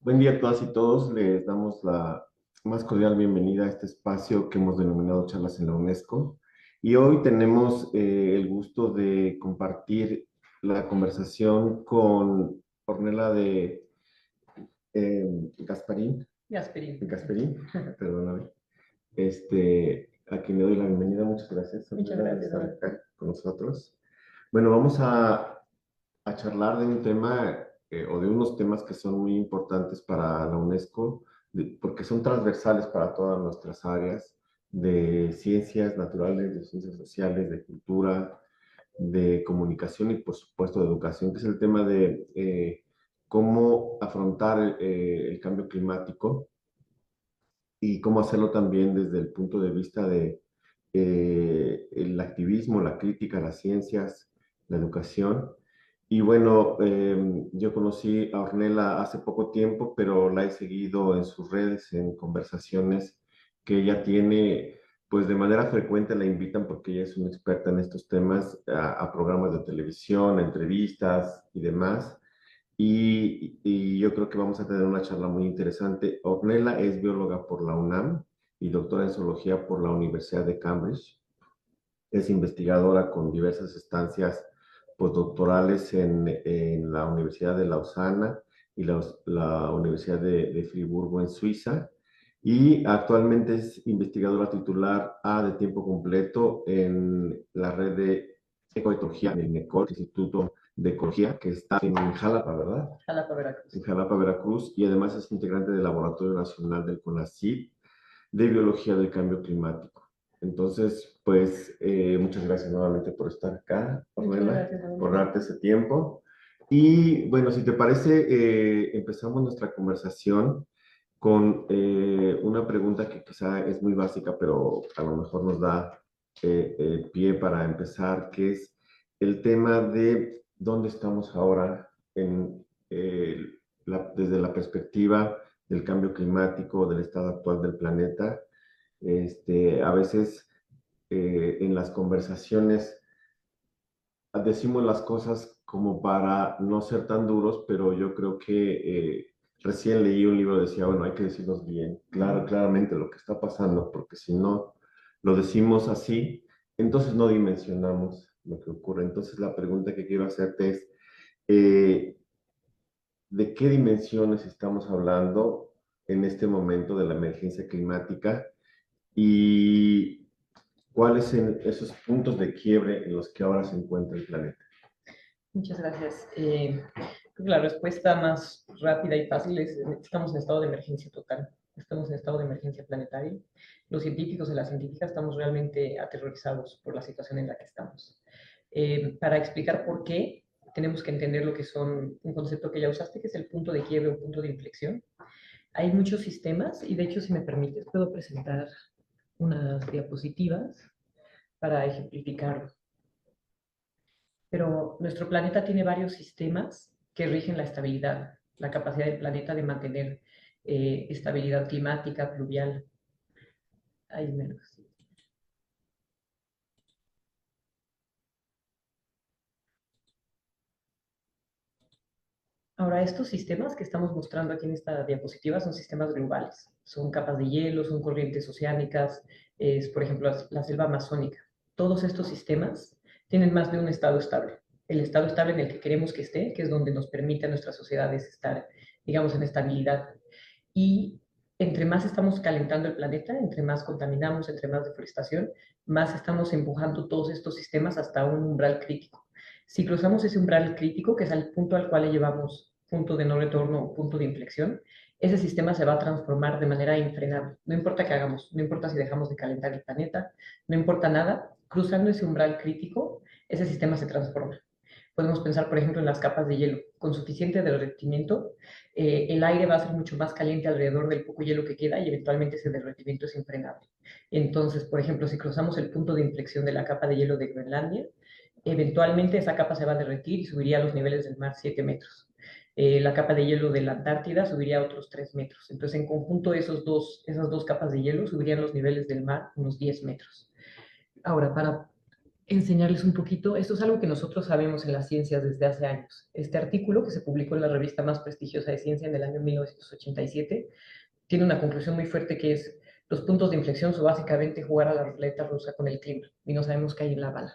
Buen día a todas y todos. Les damos la más cordial bienvenida a este espacio que hemos denominado Charlas en la UNESCO. Y hoy tenemos el gusto de compartir la conversación con Ornella de Gasparín, Gasperín. Gasperín, perdóname, a quien le doy la bienvenida. Muchas gracias, Muchas Ornella, de gracias, estar Roberto. acá con nosotros. Bueno, vamos a charlar de un tema o de unos temas que son muy importantes para la UNESCO, porque son transversales para todas nuestras áreas de ciencias naturales, de ciencias sociales, de cultura, de comunicación y por supuesto de educación, que es el tema de cómo afrontar el cambio climático y cómo hacerlo también desde el punto de vista de el activismo, la crítica, las ciencias, la educación. Y bueno, yo conocí a Ornella hace poco tiempo, pero la he seguido en sus redes, en conversaciones que ella tiene, pues de manera frecuente la invitan porque ella es una experta en estos temas, a programas de televisión, a entrevistas y demás. Y yo creo que vamos a tener una charla muy interesante. Ornella es bióloga por la UNAM y doctora en zoología por la Universidad de Cambridge. Es investigadora con diversas estancias postdoctorales en la Universidad de Lausana y la Universidad de Friburgo en Suiza. Y actualmente es investigadora titular A de tiempo completo en la red de ecoetología del NECOL, Instituto de Ecología, que está en Jalapa, ¿verdad? Jalapa, En Veracruz. Jalapa, Veracruz, y además es integrante del Laboratorio Nacional del CONACYT de Biología del Cambio Climático. Entonces, pues, muchas gracias nuevamente por estar acá, Muchas Ornella, gracias, por Roberto. darte ese tiempo. Y bueno, si te parece, empezamos nuestra conversación con una pregunta que quizá es muy básica, pero a lo mejor nos da pie para empezar, que es el tema de dónde estamos ahora desde la perspectiva del cambio climático, del estado actual del planeta. A veces en las conversaciones decimos las cosas como para no ser tan duros, pero yo creo que recién leí un libro que decía, bueno, hay que decirnos bien, claro, claramente lo que está pasando, porque si no lo decimos así, entonces no dimensionamos lo que ocurre. Entonces la pregunta que quiero hacerte es, eh, ¿de qué dimensiones estamos hablando en este momento de la emergencia climática? ¿Y cuáles son esos puntos de quiebre en los que ahora se encuentra el planeta? Muchas gracias. Creo que la respuesta más rápida y fácil es: estamos en estado de emergencia total. Estamos en estado de emergencia planetaria. Los científicos y las científicas estamos realmente aterrorizados por la situación en la que estamos. Para explicar por qué, tenemos que entender lo que son un concepto que ya usaste, que es el punto de quiebre o punto de inflexión. Hay muchos sistemas y, de hecho, si me permites, puedo presentar unas diapositivas para ejemplificarlo. Pero nuestro planeta tiene varios sistemas que rigen la estabilidad, la capacidad del planeta de mantener estabilidad climática, pluvial. Hay menos. Ahora, estos sistemas que estamos mostrando aquí en esta diapositiva son sistemas globales. Son capas de hielo, son corrientes oceánicas, es, por ejemplo, la selva amazónica. Todos estos sistemas tienen más de un estado estable. El estado estable en el que queremos que esté, que es donde nos permite a nuestras sociedades estar, digamos, en estabilidad. Y entre más estamos calentando el planeta, entre más contaminamos, entre más deforestación, más estamos empujando todos estos sistemas hasta un umbral crítico. Si cruzamos ese umbral crítico, que es el punto al cual le llevamos punto de no retorno o punto de inflexión, ese sistema se va a transformar de manera infrenable. No importa qué hagamos, no importa si dejamos de calentar el planeta, no importa nada, cruzando ese umbral crítico, ese sistema se transforma. Podemos pensar, por ejemplo, en las capas de hielo. Con suficiente derretimiento, el aire va a ser mucho más caliente alrededor del poco hielo que queda y eventualmente ese derretimiento es infrenable. Entonces, por ejemplo, si cruzamos el punto de inflexión de la capa de hielo de Groenlandia, eventualmente esa capa se va a derretir y subiría a los niveles del mar 7 metros. La capa de hielo de la Antártida subiría a otros 3 metros. Entonces, en conjunto, esas dos capas de hielo subirían los niveles del mar unos 10 metros. Ahora, para enseñarles un poquito. Esto es algo que nosotros sabemos en las ciencias desde hace años. Este artículo, que se publicó en la revista más prestigiosa de ciencia en el año 1987, tiene una conclusión muy fuerte que es los puntos de inflexión son básicamente jugar a la ruleta rusa con el clima y no sabemos qué hay en la bala.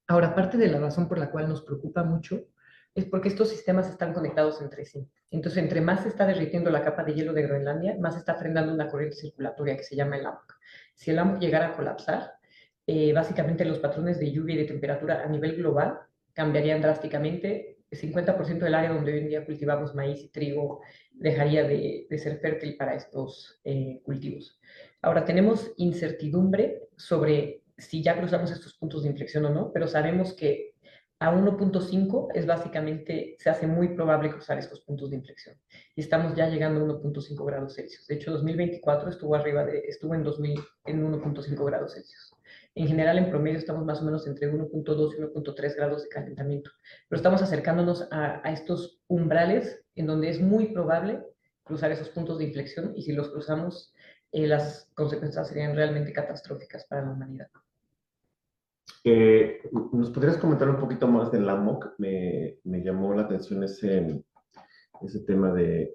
Ahora, parte de la razón por la cual nos preocupa mucho es porque estos sistemas están conectados entre sí. Entonces, entre más se está derritiendo la capa de hielo de Groenlandia, más se está frenando una corriente circulatoria que se llama el AMOC. Si el AMOC llegara a colapsar, básicamente los patrones de lluvia y de temperatura a nivel global cambiarían drásticamente. El 50% del área donde hoy en día cultivamos maíz y trigo dejaría de ser fértil para estos cultivos. Ahora, tenemos incertidumbre sobre si ya cruzamos estos puntos de inflexión o no, pero sabemos que a 1.5 es básicamente, se hace muy probable cruzar estos puntos de inflexión. Y estamos ya llegando a 1.5 grados Celsius. De hecho, 2024 estuvo en 1.5 grados Celsius. En general, en promedio, estamos más o menos entre 1.2 y 1.3 grados de calentamiento. Pero estamos acercándonos a estos umbrales en donde es muy probable cruzar esos puntos de inflexión y si los cruzamos, las consecuencias serían realmente catastróficas para la humanidad. ¿Nos podrías comentar un poquito más del AMOC? Me llamó la atención ese tema de,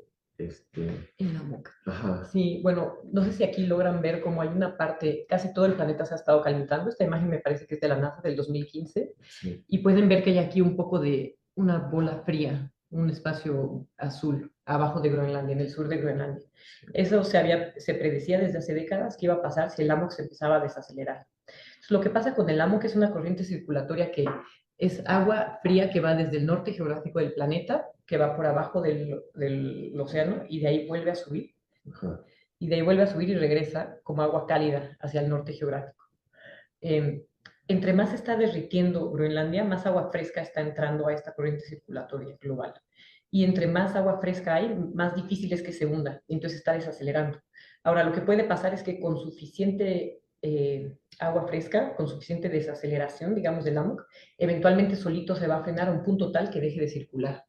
En la boca. ajá, Sí, bueno, no sé si aquí logran ver cómo hay una parte, casi todo el planeta se ha estado calentando. Esta imagen me parece que es de la NASA del 2015 sí, y pueden ver que hay aquí un poco de una bola fría, un espacio azul abajo de Groenlandia, en el sur de Groenlandia. Eso se predecía desde hace décadas que iba a pasar si el AMOC se empezaba a desacelerar. Lo que pasa con el AMOC es una corriente circulatoria que es agua fría que va desde el norte geográfico del planeta, que va por abajo del océano y de ahí vuelve a subir. ajá. Y de ahí vuelve a subir y regresa como agua cálida hacia el norte geográfico. Eh, entre más se está derritiendo Groenlandia, más agua fresca está entrando a esta corriente circulatoria global. Y entre más agua fresca hay, más difícil es que se hunda, entonces está desacelerando. Ahora, lo que puede pasar es que con suficiente agua fresca, con suficiente desaceleración, digamos, del AMOC, eventualmente solito se va a frenar a un punto tal que deje de circular.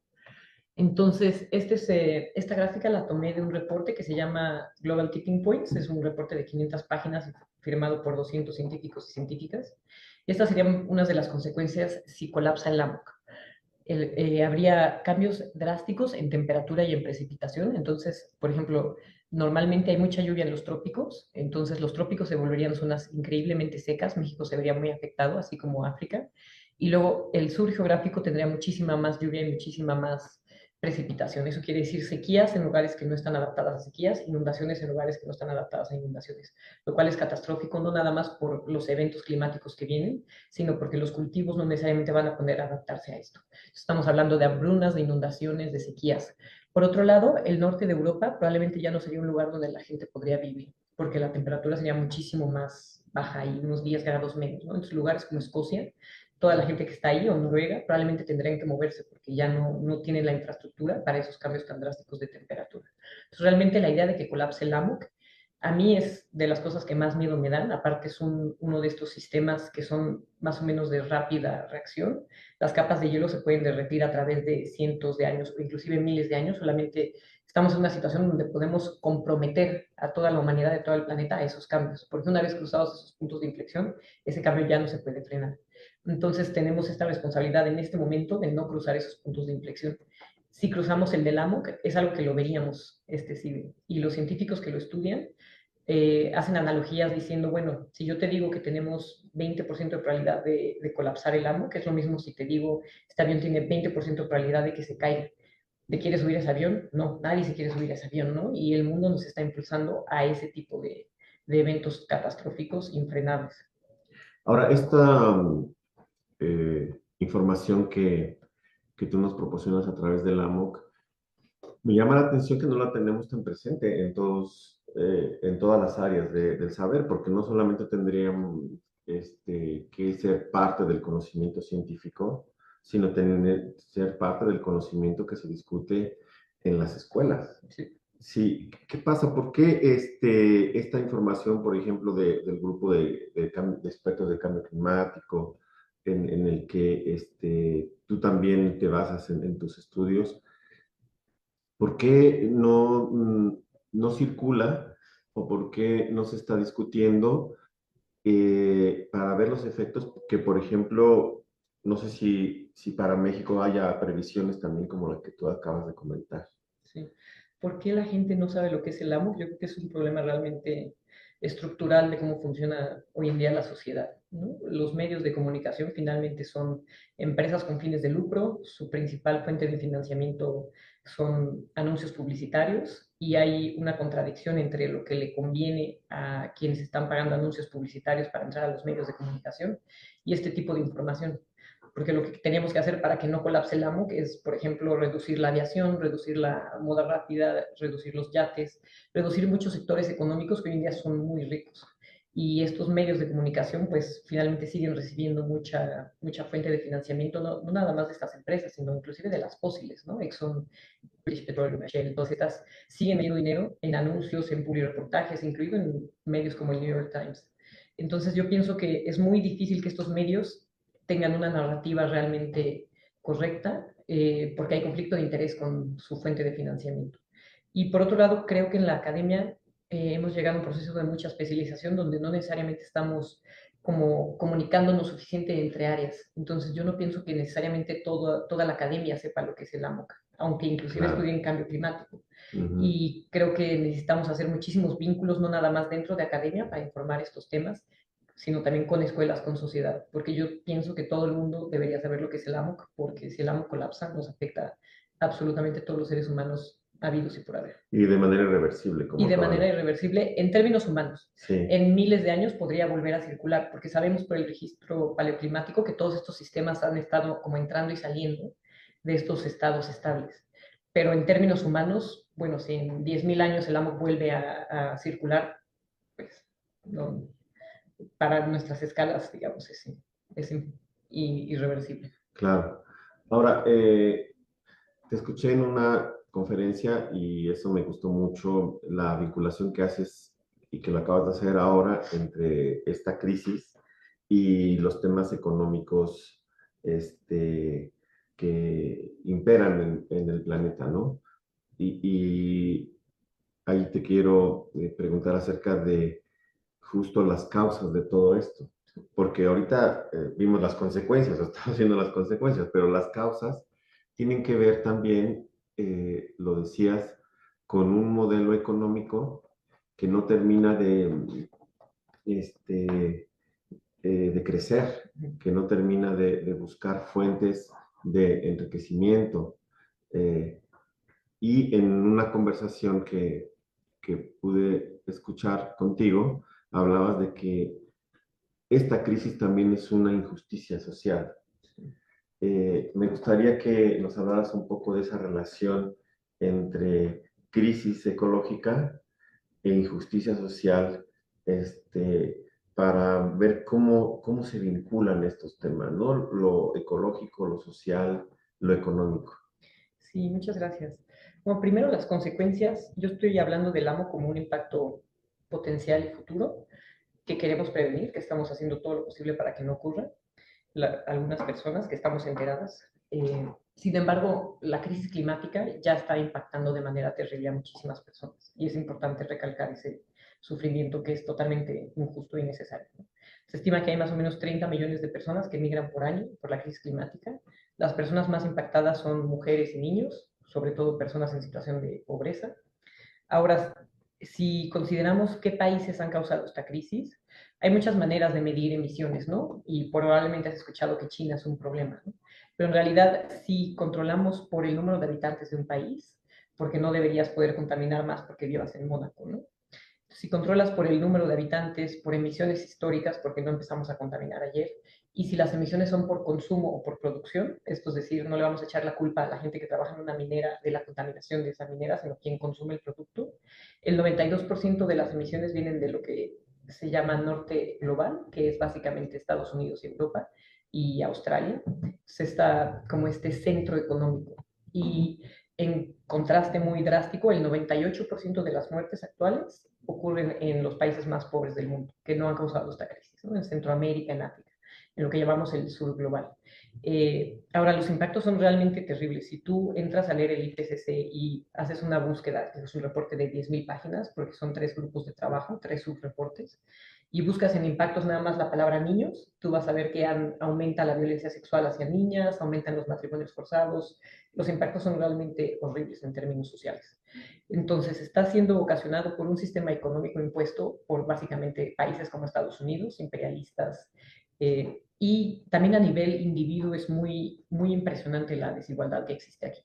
Entonces, esta gráfica la tomé de un reporte que se llama Global Tipping Points, es un reporte de 500 páginas firmado por 200 científicos y científicas. Y estas serían unas de las consecuencias si colapsa el AMOC. Habría cambios drásticos en temperatura y en precipitación. Entonces, por ejemplo, normalmente hay mucha lluvia en los trópicos, entonces los trópicos se volverían zonas increíblemente secas, México se vería muy afectado, así como África, y luego el sur geográfico tendría muchísima más lluvia y muchísima más precipitación. Eso quiere decir sequías en lugares que no están adaptadas a sequías, inundaciones en lugares que no están adaptadas a inundaciones, lo cual es catastrófico no nada más por los eventos climáticos que vienen, sino porque los cultivos no necesariamente van a poder adaptarse a esto. Estamos hablando de hambrunas, de inundaciones, de sequías. Por otro lado, el norte de Europa probablemente ya no sería un lugar donde la gente podría vivir, porque la temperatura sería muchísimo más baja y unos 10 grados menos, ¿no? Entonces, lugares como Escocia, toda la gente que está ahí, o Noruega, probablemente tendrían que moverse porque ya no tienen la infraestructura para esos cambios tan drásticos de temperatura. Entonces, realmente la idea de que colapse el AMOC a mí es de las cosas que más miedo me dan, aparte es uno de estos sistemas que son más o menos de rápida reacción. Las capas de hielo se pueden derretir a través de cientos de años o inclusive miles de años, solamente estamos en una situación donde podemos comprometer a toda la humanidad de todo el planeta a esos cambios, porque una vez cruzados esos puntos de inflexión, ese cambio ya no se puede frenar. Entonces tenemos esta responsabilidad en este momento de no cruzar esos puntos de inflexión. Si cruzamos el del AMOC, es algo que lo veríamos este siglo. Y los científicos que lo estudian hacen analogías diciendo, bueno, si yo te digo que tenemos 20% de probabilidad de colapsar el AMOC, que es lo mismo si te digo, este avión tiene 20% de probabilidad de que se caiga. ¿Te quieres subir a ese avión? No, nadie se quiere subir a ese avión, ¿no? Y el mundo nos está impulsando a ese tipo de eventos catastróficos infrenables. Ahora, esta información que tú nos proporcionas a través del AMOC, me llama la atención que no la tenemos tan presente en todas las áreas del saber, porque no solamente tendrían que ser parte del conocimiento científico, sino ser parte del conocimiento que se discute en las escuelas. Sí. Sí, ¿qué pasa? ¿Por qué esta información, por ejemplo, del grupo de expertos de cambio climático, en el que tú también te basas en tus estudios, ¿por qué no circula o por qué no se está discutiendo para ver los efectos que, por ejemplo, no sé si para México haya previsiones también como la que tú acabas de comentar. Sí. ¿Por qué la gente no sabe lo que es el AMOC? Yo creo que es un problema realmente estructural de cómo funciona hoy en día la sociedad, ¿no? Los medios de comunicación finalmente son empresas con fines de lucro, su principal fuente de financiamiento son anuncios publicitarios y hay una contradicción entre lo que le conviene a quienes están pagando anuncios publicitarios para entrar a los medios de comunicación y este tipo de información porque lo que teníamos que hacer para que no colapse el AMUC es, por ejemplo, reducir la aviación, reducir la moda rápida, reducir los yates, reducir muchos sectores económicos que hoy en día son muy ricos. Y estos medios de comunicación, pues finalmente siguen recibiendo mucha fuente de financiamiento, no nada más de estas empresas, sino inclusive de las fósiles, ¿no? Exxon, British Petroleum, Shell, todas estas siguen metiendo dinero en anuncios, en publireportajes, incluido en medios como el New York Times. Entonces yo pienso que es muy difícil que estos medios tengan una narrativa realmente correcta, porque hay conflicto de interés con su fuente de financiamiento. Y por otro lado, creo que en la academia hemos llegado a un proceso de mucha especialización donde no necesariamente estamos como comunicándonos suficiente entre áreas. Entonces yo no pienso que necesariamente toda la academia sepa lo que es el AMOC, aunque inclusive Claro. estudien cambio climático. Ujú. Y creo que necesitamos hacer muchísimos vínculos, no nada más dentro de academia para informar estos temas, sino también con escuelas, con sociedad, porque yo pienso que todo el mundo debería saber lo que es el AMOC, porque si el AMOC colapsa, nos afecta absolutamente a todos los seres humanos habidos y por haber. Y de manera irreversible, Y como de manera acabas. irreversible en términos humanos. Sí, En miles de años podría volver a circular, porque sabemos por el registro paleoclimático que todos estos sistemas han estado como entrando y saliendo de estos estados estables. Pero en términos humanos, bueno, si en 10.000 años el AMOC vuelve a circular, pues no, para nuestras escalas, digamos, es irreversible. claro. Ahora, te escuché en una conferencia y eso me gustó mucho, la vinculación que haces y que lo acabas de hacer ahora entre esta crisis y los temas económicos que imperan en el planeta, ¿no? Y ahí te quiero preguntar acerca de justo las causas de todo esto, porque ahorita vimos las consecuencias, o estamos viendo las consecuencias, pero las causas tienen que ver también, lo decías, con un modelo económico que no termina este, de crecer, que no termina de buscar fuentes de enriquecimiento. Eh, y en una conversación que pude escuchar contigo, hablabas de que esta crisis también es una injusticia social. Me gustaría que nos hablaras un poco de esa relación entre crisis ecológica e injusticia social, para ver cómo se vinculan estos temas, ¿no? Lo ecológico, lo social, lo económico. Sí, muchas gracias. Bueno, primero las consecuencias. Yo estoy hablando del amo como un impacto potencial y futuro que queremos prevenir, que estamos haciendo todo lo posible para que no ocurra. Algunas personas que estamos enteradas. Sin embargo, la crisis climática ya está impactando de manera terrible a muchísimas personas y es importante recalcar ese sufrimiento que es totalmente injusto y necesario, ¿no? Se estima que hay más o menos 30 millones de personas que migran por año por la crisis climática. Las personas más impactadas son mujeres y niños, sobre todo personas en situación de pobreza. Ahora, si consideramos qué países han causado esta crisis, hay muchas maneras de medir emisiones, ¿no? Y probablemente has escuchado que China es un problema, ¿no? Pero en realidad, si controlamos por el número de habitantes de un país, porque no deberías poder contaminar más porque vivas en Mónaco, ¿no? Si controlas por el número de habitantes, por emisiones históricas, porque no empezamos a contaminar ayer, y si las emisiones son por consumo o por producción, esto es decir, no le vamos a echar la culpa a la gente que trabaja en una minera de la contaminación de esa minera, sino quien consume el producto, el 92% de las emisiones vienen de lo que se llama norte global, que es básicamente Estados Unidos y Europa y Australia. Se está como este centro económico. Y en contraste muy drástico, el 98% de las muertes actuales ocurren en los países más pobres del mundo, que no han causado esta crisis, ¿no? En Centroamérica, en África. en lo que llamamos el sur global. Ahora, los impactos son realmente terribles. Si tú entras a leer el IPCC y haces una búsqueda, que es un reporte de 10.000 páginas, porque son 3 grupos de trabajo, 3 subreportes, y buscas en impactos nada más la palabra niños, tú vas a ver que aumenta la violencia sexual hacia niñas, aumentan los matrimonios forzados. Los impactos son realmente horribles en términos sociales. Entonces, está siendo ocasionado por un sistema económico impuesto por básicamente países como Estados Unidos, imperialistas, y también a nivel individuo es muy, muy impresionante la desigualdad que existe aquí.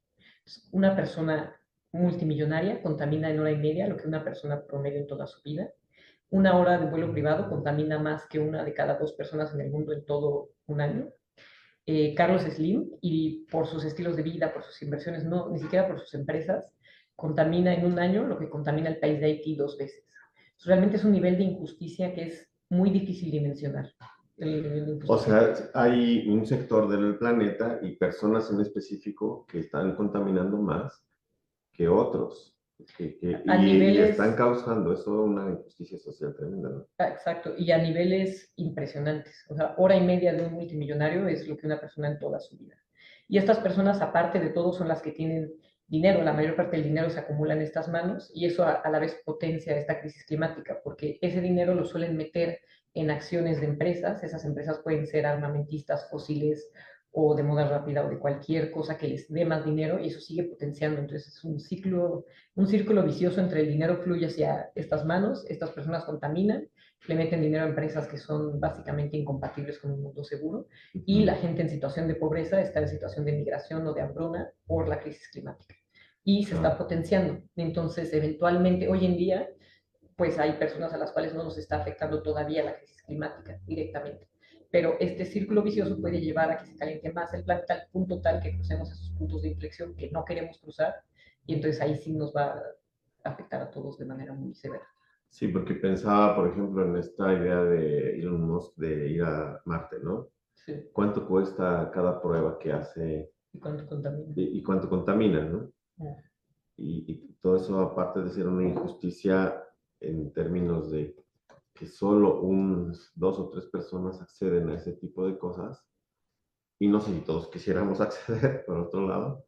Una persona multimillonaria contamina en hora y media lo que una persona promedio en toda su vida. Una hora de vuelo privado contamina más que una de cada 2 personas en el mundo en todo un año. Carlos Slim, y por sus estilos de vida, por sus inversiones, no, ni siquiera por sus empresas, contamina en un año lo que contamina el país de Haití 2 veces. Entonces, realmente es un nivel de injusticia que es muy difícil dimensionar. O sea, hay un sector del planeta y personas en específico que están contaminando más que otros A y están niveles, causando eso una injusticia social tremenda, ¿no? exacto, y a niveles impresionantes. O sea, hora y media de un multimillonario es lo que una persona en toda su vida. Y estas personas, aparte de todo, son las que tienen dinero. La mayor parte del dinero se acumula en estas manos y eso a la vez potencia esta crisis climática, porque ese dinero lo suelen meter en acciones de empresas. Esas empresas pueden ser armamentistas, fósiles o de moda rápida o de cualquier cosa que les dé más dinero y eso sigue potenciando. Entonces es un círculo vicioso entre el dinero fluye hacia estas manos, estas personas contaminan, le meten dinero a empresas que son básicamente incompatibles con un mundo seguro y la gente en situación de pobreza está en situación de migración o de hambruna por la crisis climática. Y se está Claro. potenciando. Entonces, eventualmente, hoy en día, pues hay personas a las cuales no nos está afectando todavía la crisis climática directamente. Pero este círculo vicioso puede llevar a que se caliente más el planeta al punto tal que crucemos esos puntos de inflexión que no queremos cruzar y entonces ahí sí nos va a afectar a todos de manera muy severa. Sí, porque pensaba, por ejemplo, en esta idea de Elon Musk de ir a Marte, ¿no? Sí. ¿Cuánto cuesta cada prueba que hace ¿Y cuánto contamina? y cuánto contamina, ¿no? No. Y todo eso, aparte de ser una injusticia en términos de que solo dos o tres personas acceden a ese tipo de cosas, y no sé si todos quisiéramos acceder, por otro lado,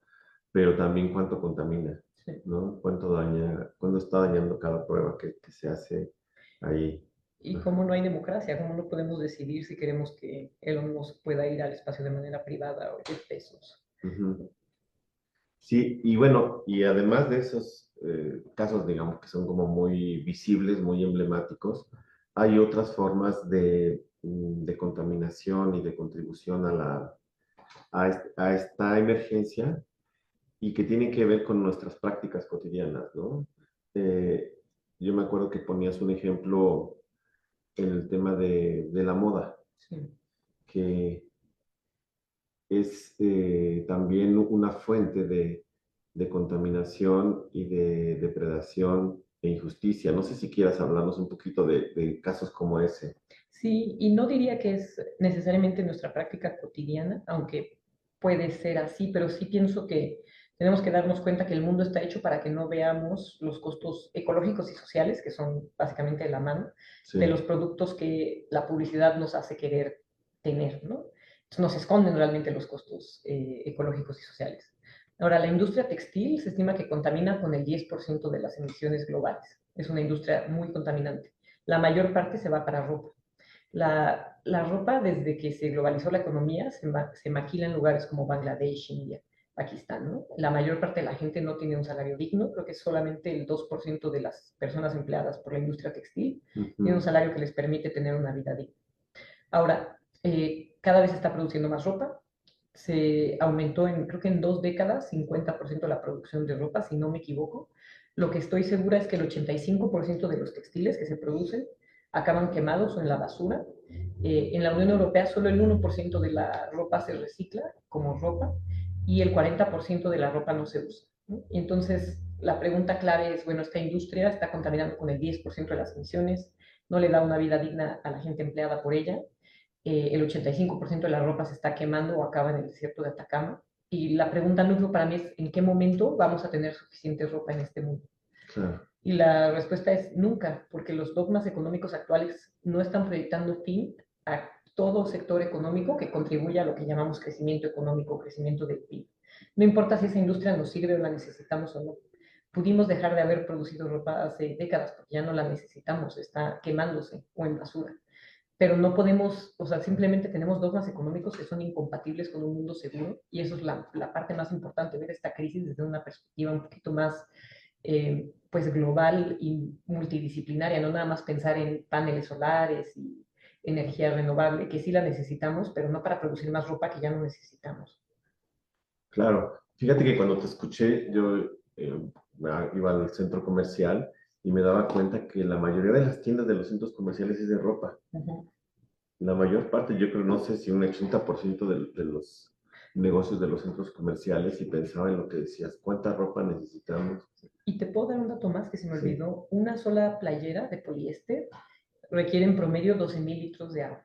pero también cuánto contamina, Sí. ¿no? Cuánto daña, cuánto está dañando cada prueba que se hace ahí. Y cómo no hay democracia, cómo no podemos decidir si queremos que Elon Musk pueda ir al espacio de manera privada o 10 pesos. Ujú. Sí, y bueno, y además de esos casos, digamos, que son como muy visibles, muy emblemáticos, hay otras formas de contaminación y de contribución a esta emergencia y que tienen que ver con nuestras prácticas cotidianas, ¿no? Eh, yo me acuerdo que ponías un ejemplo en el tema de la moda, Sí. que es también una fuente de contaminación y de depredación e injusticia. No sé si quieras hablarnos un poquito de casos como ese. Sí, y no diría que es necesariamente nuestra práctica cotidiana, aunque puede ser así, pero sí pienso que tenemos que darnos cuenta que el mundo está hecho para que no veamos los costos ecológicos y sociales, que son básicamente de la mano, de los Sí. productos que la publicidad nos hace querer tener, ¿no? Entonces nos esconden realmente los costos ecológicos y sociales. Ahora, la industria textil se estima que contamina con el 10% de las emisiones globales. Es una industria muy contaminante. La mayor parte se va para ropa. La ropa, desde que se globalizó la economía, se maquila en lugares como Bangladesh, India, Pakistán, ¿no? La mayor parte de la gente no tiene un salario digno, creo que solamente el 2% de las personas empleadas por la industria textil tiene un Ujú. salario que les permite tener una vida digna. Ahora, cada vez se está produciendo más ropa, se aumentó creo que en 2 décadas, 50% la producción de ropa, si no me equivoco. Lo que estoy segura es que el 85% de los textiles que se producen acaban quemados o en la basura. En la Unión Europea solo el 1% de la ropa se recicla como ropa y el 40% de la ropa no se usa, ¿no? Y entonces la pregunta clave es, bueno, esta industria está contaminando con el 10% de las emisiones, no le da una vida digna a la gente empleada por ella, el 85% de la ropa se está quemando o acaba en el desierto de Atacama. Y la pregunta núcleo para mí es, ¿en qué momento vamos a tener suficiente ropa en este mundo? Claro. Y la respuesta es nunca, porque los dogmas económicos actuales no están proyectando fin a todo sector económico que contribuya a lo que llamamos crecimiento económico, crecimiento del PIB. No importa si esa industria nos sirve o la necesitamos o no. Pudimos dejar de haber producido ropa hace décadas porque ya no la necesitamos, está quemándose o en basura. Pero no podemos, o sea, simplemente tenemos dogmas económicos que son incompatibles con un mundo seguro y eso es la parte más importante, ver esta crisis desde una perspectiva un poquito más pues global y multidisciplinaria, no nada más pensar en paneles solares y energía renovable, que sí la necesitamos, pero no para producir más ropa que ya no necesitamos. Claro, fíjate que cuando te escuché, yo iba al centro comercial y me daba cuenta que la mayoría de las tiendas de los centros comerciales es de ropa. Uh -huh. La mayor parte, yo creo, no sé si un 80% de los negocios de los centros comerciales y pensaba en lo que decías, ¿cuánta ropa necesitamos? Y te puedo dar un dato más que se me Sí, olvidó. Una sola playera de poliéster requiere en promedio 12,000 litros de agua.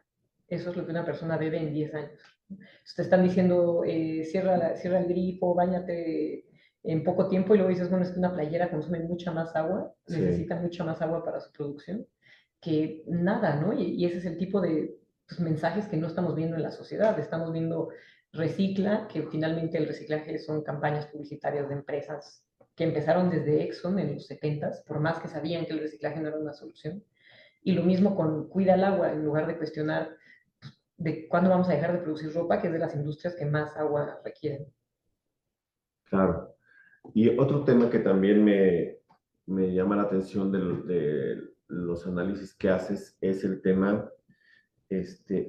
Eso es lo que una persona bebe en 10 años. Entonces te están diciendo, cierra el grifo, báñate en poco tiempo y luego dices, bueno, es que una playera consume mucha más agua, sí, necesita mucha más agua para su producción que nada, ¿no? Y ese es el tipo de pues, mensajes que no estamos viendo en la sociedad. Estamos viendo recicla, que finalmente el reciclaje son campañas publicitarias de empresas que empezaron desde Exxon en los 70s, por más que sabían que el reciclaje no era una solución. Y lo mismo con cuida el agua, en lugar de cuestionar de cuándo vamos a dejar de producir ropa, que es de las industrias que más agua requieren. claro. Y otro tema que también me llama la atención de los análisis que haces es el tema,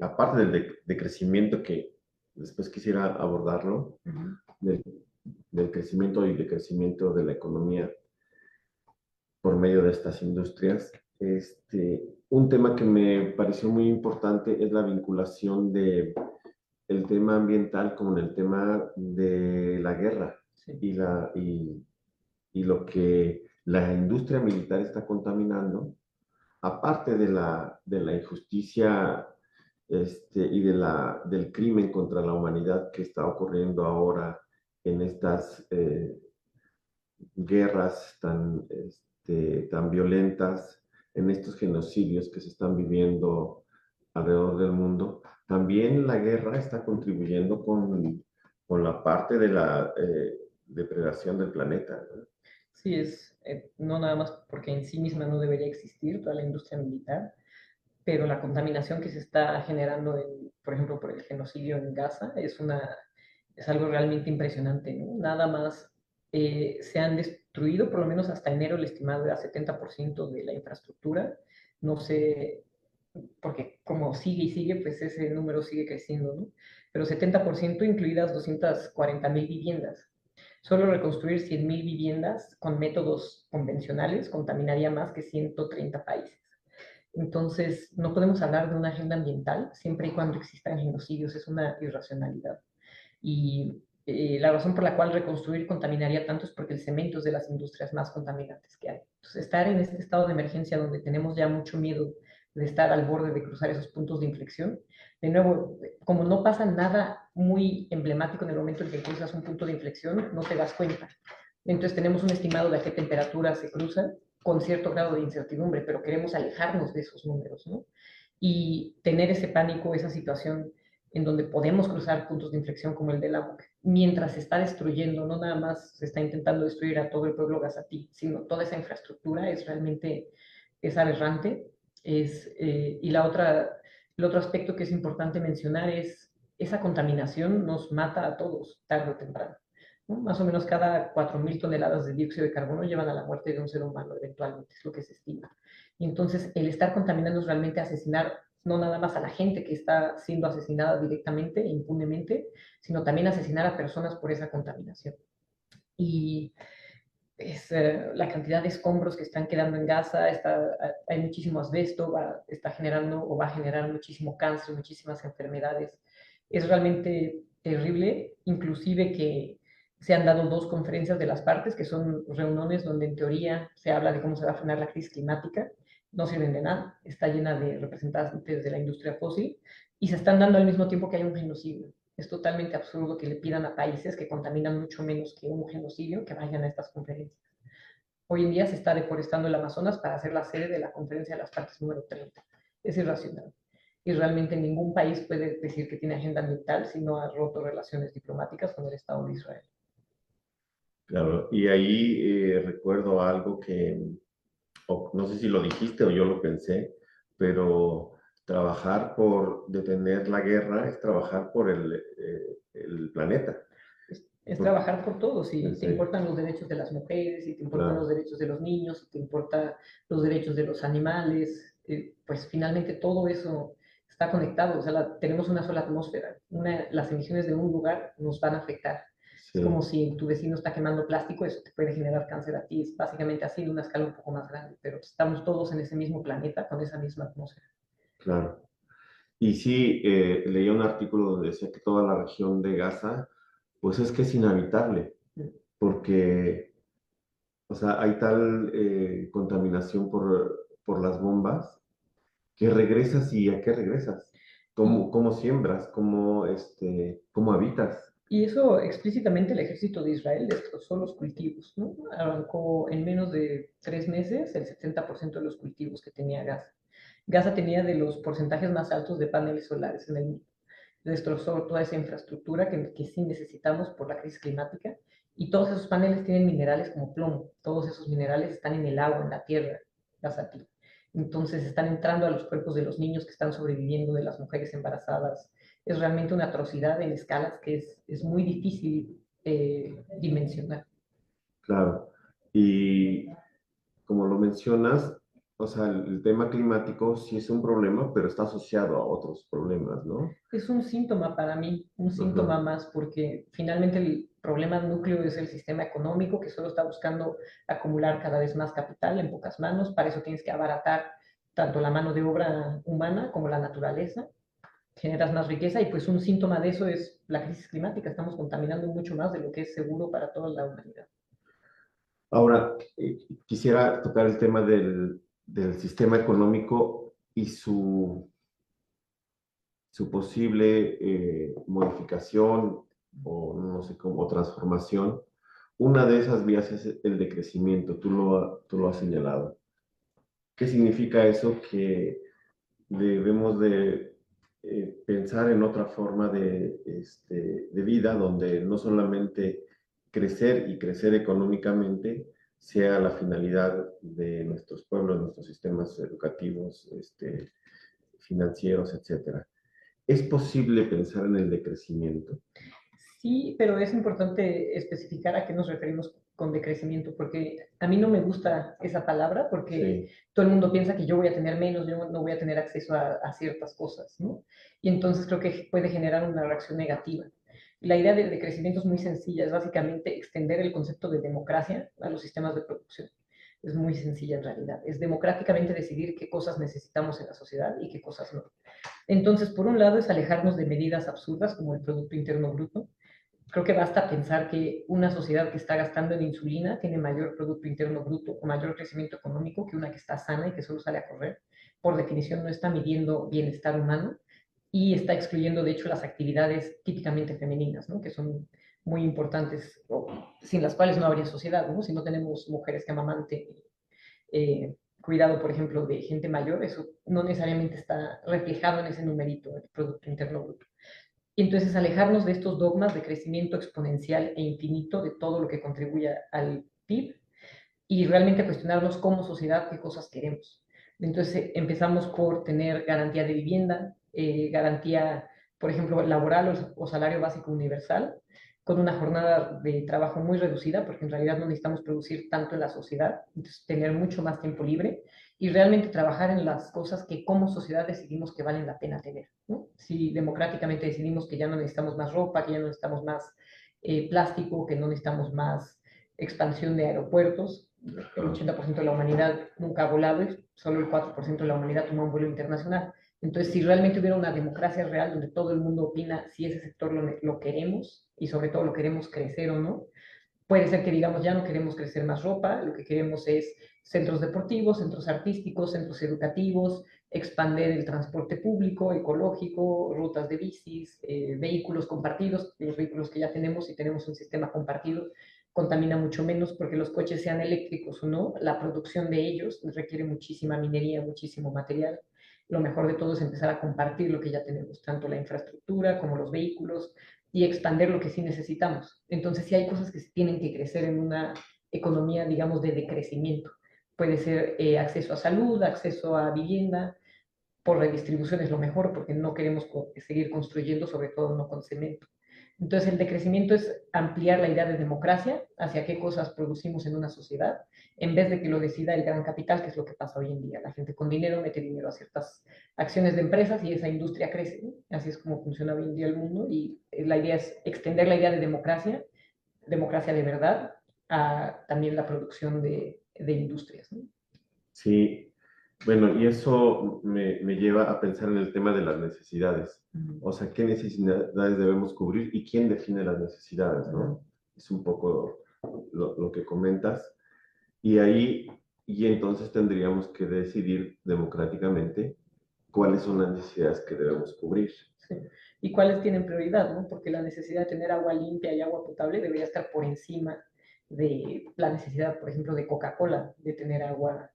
aparte de crecimiento, que después quisiera abordarlo, Uh -huh. del, del crecimiento y decrecimiento de la economía por medio de estas industrias. Un tema que me pareció muy importante es la vinculación de el tema ambiental con el tema de la guerra Sí. y, y lo que la industria militar está contaminando, aparte de la injusticia y del crimen contra la humanidad que está ocurriendo ahora en estas guerras tan violentas, en estos genocidios que se están viviendo alrededor del mundo, también la guerra está contribuyendo con la parte de la depredación del planeta, ¿no? Sí, es no nada más porque en sí misma no debería existir toda la industria militar, pero la contaminación que se está generando, por ejemplo, por el genocidio en Gaza, es algo realmente impresionante, ¿no? Nada más se han destruido, por lo menos hasta enero, el estimado era 70% de la infraestructura. No sé, porque como sigue y sigue, pues ese número sigue creciendo, ¿no? Pero 70% incluidas 240,000 viviendas. Solo reconstruir 100,000 viviendas con métodos convencionales contaminaría más que 130 países. Entonces, no podemos hablar de una agenda ambiental siempre y cuando existan genocidios, es una irracionalidad. Y la razón por la cual reconstruir contaminaría tanto es porque el cemento es de las industrias más contaminantes que hay. Entonces, estar en este estado de emergencia donde tenemos ya mucho miedo de estar al borde de cruzar esos puntos de inflexión, de nuevo, como no pasa nada muy emblemático en el momento en que cruzas un punto de inflexión, no te das cuenta. Entonces, tenemos un estimado de a qué temperatura se cruzan con cierto grado de incertidumbre, pero queremos alejarnos de esos números, ¿no? Y tener ese pánico, esa situación en donde podemos cruzar puntos de inflexión como el de la mientras se está destruyendo, no nada más se está intentando destruir a todo el pueblo gazatí, sino toda esa infraestructura es realmente, es aberrante. Y el otro aspecto que es importante mencionar es esa contaminación nos mata a todos, tarde o temprano, ¿no? Más o menos cada 4,000 toneladas de dióxido de carbono llevan a la muerte de un ser humano, eventualmente, es lo que se estima. Y entonces, el estar contaminando es realmente asesinar no nada más a la gente que está siendo asesinada directamente e impunemente, sino también asesinar a personas por esa contaminación. Y es la cantidad de escombros que están quedando en Gaza, hay muchísimo asbesto, está generando o va a generar muchísimo cáncer, muchísimas enfermedades. Es realmente terrible, inclusive que se han dado dos conferencias de las partes, que son reuniones donde en teoría se habla de cómo se va a frenar la crisis climática, no sirven de nada, está llena de representantes de la industria fósil y se están dando al mismo tiempo que hay un genocidio. Es totalmente absurdo que le pidan a países que contaminan mucho menos que un genocidio que vayan a estas conferencias. Hoy en día se está deforestando el Amazonas para hacer la sede de la conferencia de las partes número 30. Es irracional. y realmente ningún país puede decir que tiene agenda ambiental si no ha roto relaciones diplomáticas con el Estado de Israel. Claro, y ahí recuerdo algo que, o no sé si lo dijiste o yo lo pensé, pero trabajar por detener la guerra es trabajar por el planeta. Es Por- trabajar por todo. Si te sí, importan los derechos de las mujeres, si te importan los claro, derechos de los niños, si te importan los derechos de los animales, pues finalmente todo eso está conectado. O sea, tenemos una sola atmósfera. Las emisiones de un lugar nos van a afectar. Es como sí, si tu vecino está quemando plástico, eso te puede generar cáncer a ti. Es básicamente así, de una escala un poco más grande, pero estamos todos en ese mismo planeta con esa misma atmósfera. claro. Y sí, leía un artículo donde decía que toda la región de Gaza, pues es que es inhabitable, porque, o sea, hay tal contaminación por las bombas que regresas y ¿a qué regresas? ¿Cómo, Y cómo siembras? ¿Cómo, cómo habitas? Y eso explícitamente el ejército de Israel destrozó los cultivos, ¿no? Arrancó en menos de 3 meses el 70% de los cultivos que tenía Gaza. Gaza tenía de los porcentajes más altos de paneles solares en el mundo. Destrozó toda esa infraestructura que sí necesitamos por la crisis climática y todos esos paneles tienen minerales como plomo. Todos esos minerales están en el agua, en la tierra gazatín. Entonces están entrando a los cuerpos de los niños que están sobreviviendo, de las mujeres embarazadas. Es realmente una atrocidad en escalas que es muy difícil dimensionar. Claro. Y como lo mencionas, o sea, el tema climático sí es un problema, pero está asociado a otros problemas, ¿no? Es un síntoma para mí, un Ajá, síntoma más, porque finalmente el problema núcleo es el sistema económico que solo está buscando acumular cada vez más capital en pocas manos. Para eso tienes que abaratar tanto la mano de obra humana como la naturaleza, generas más riqueza y pues un síntoma de eso es la crisis climática. Estamos contaminando mucho más de lo que es seguro para toda la humanidad. ahora, quisiera tocar el tema del sistema económico y su posible modificación o no sé cómo, o transformación. Una de esas vías es el decrecimiento, tú lo has señalado. ¿Qué significa eso? Que debemos de pensar en otra forma de vida donde no solamente crecer y crecer económicamente sea la finalidad de nuestros pueblos, nuestros sistemas educativos, financieros, etcétera. ¿Es posible pensar en el decrecimiento? Sí, pero es importante especificar a qué nos referimos con decrecimiento, porque a mí no me gusta esa palabra, porque Sí, todo el mundo piensa que yo voy a tener menos, yo no voy a tener acceso a ciertas cosas, ¿no? Y entonces creo que puede generar una reacción negativa. La idea del decrecimiento es muy sencilla, es básicamente extender el concepto de democracia a los sistemas de producción. Es muy sencilla en realidad. Es democráticamente decidir qué cosas necesitamos en la sociedad y qué cosas no. Entonces, por un lado, es alejarnos de medidas absurdas como el Producto Interno Bruto. Creo que basta pensar que una sociedad que está gastando en insulina tiene mayor Producto Interno Bruto o mayor crecimiento económico que una que está sana y que solo sale a correr. Por definición, no está midiendo bienestar humano y está excluyendo, de hecho, las actividades típicamente femeninas, ¿no? Que son muy importantes, o sin las cuales no habría sociedad, ¿no? Si no tenemos mujeres que amamanten, cuidado, por ejemplo, de gente mayor, eso no necesariamente está reflejado en ese numerito del Producto Interno Bruto. Y entonces alejarnos de estos dogmas de crecimiento exponencial e infinito de todo lo que contribuye al PIB y realmente cuestionarnos como sociedad qué cosas queremos. Entonces empezamos por tener garantía de vivienda, garantía, por ejemplo, laboral o salario básico universal, con una jornada de trabajo muy reducida, porque en realidad no necesitamos producir tanto en la sociedad, entonces tener mucho más tiempo libre y realmente trabajar en las cosas que como sociedad decidimos que valen la pena tener, ¿no? Si democráticamente decidimos que ya no necesitamos más ropa, que ya no necesitamos más plástico, que no necesitamos más expansión de aeropuertos, el ajá, 80% de la humanidad nunca ha volado y solo el 4% de la humanidad toma un vuelo internacional. Entonces, si realmente hubiera una democracia real donde todo el mundo opina si ese sector lo queremos y sobre todo lo queremos crecer o no, puede ser que digamos ya no queremos crecer más ropa, lo que queremos es centros deportivos, centros artísticos, centros educativos, expander el transporte público, ecológico, rutas de bicis, vehículos compartidos, los vehículos que ya tenemos, si tenemos un sistema compartido, contamina mucho menos porque los coches sean eléctricos o no, la producción de ellos requiere muchísima minería, muchísimo material. lo mejor de todo es empezar a compartir lo que ya tenemos, tanto la infraestructura como los vehículos, y expandir lo que sí necesitamos. Entonces, sí hay cosas que tienen que crecer en una economía, digamos, de decrecimiento. Puede ser acceso a salud, acceso a vivienda, por redistribución es lo mejor, porque no queremos seguir construyendo, sobre todo no con cemento. Entonces, el decrecimiento es ampliar la idea de democracia hacia qué cosas producimos en una sociedad, en vez de que lo decida el gran capital, que es lo que pasa hoy en día. La gente con dinero mete dinero a ciertas acciones de empresas y esa industria crece, ¿no? Así es como funciona hoy en día el mundo, y la idea es extender la idea de democracia, democracia de verdad, a también la producción de industrias, ¿no? Sí, bueno, y eso me lleva a pensar en el tema de las necesidades. Uh -huh. O sea, ¿qué necesidades debemos cubrir y quién define las necesidades, Uh -huh. ¿no? Es un poco lo que comentas. Y ahí, y entonces tendríamos que decidir democráticamente cuáles son las necesidades que debemos cubrir. Sí. ¿Y cuáles tienen prioridad, no? Porque la necesidad de tener agua limpia y agua potable debería estar por encima de la necesidad, por ejemplo, de Coca-Cola de tener agua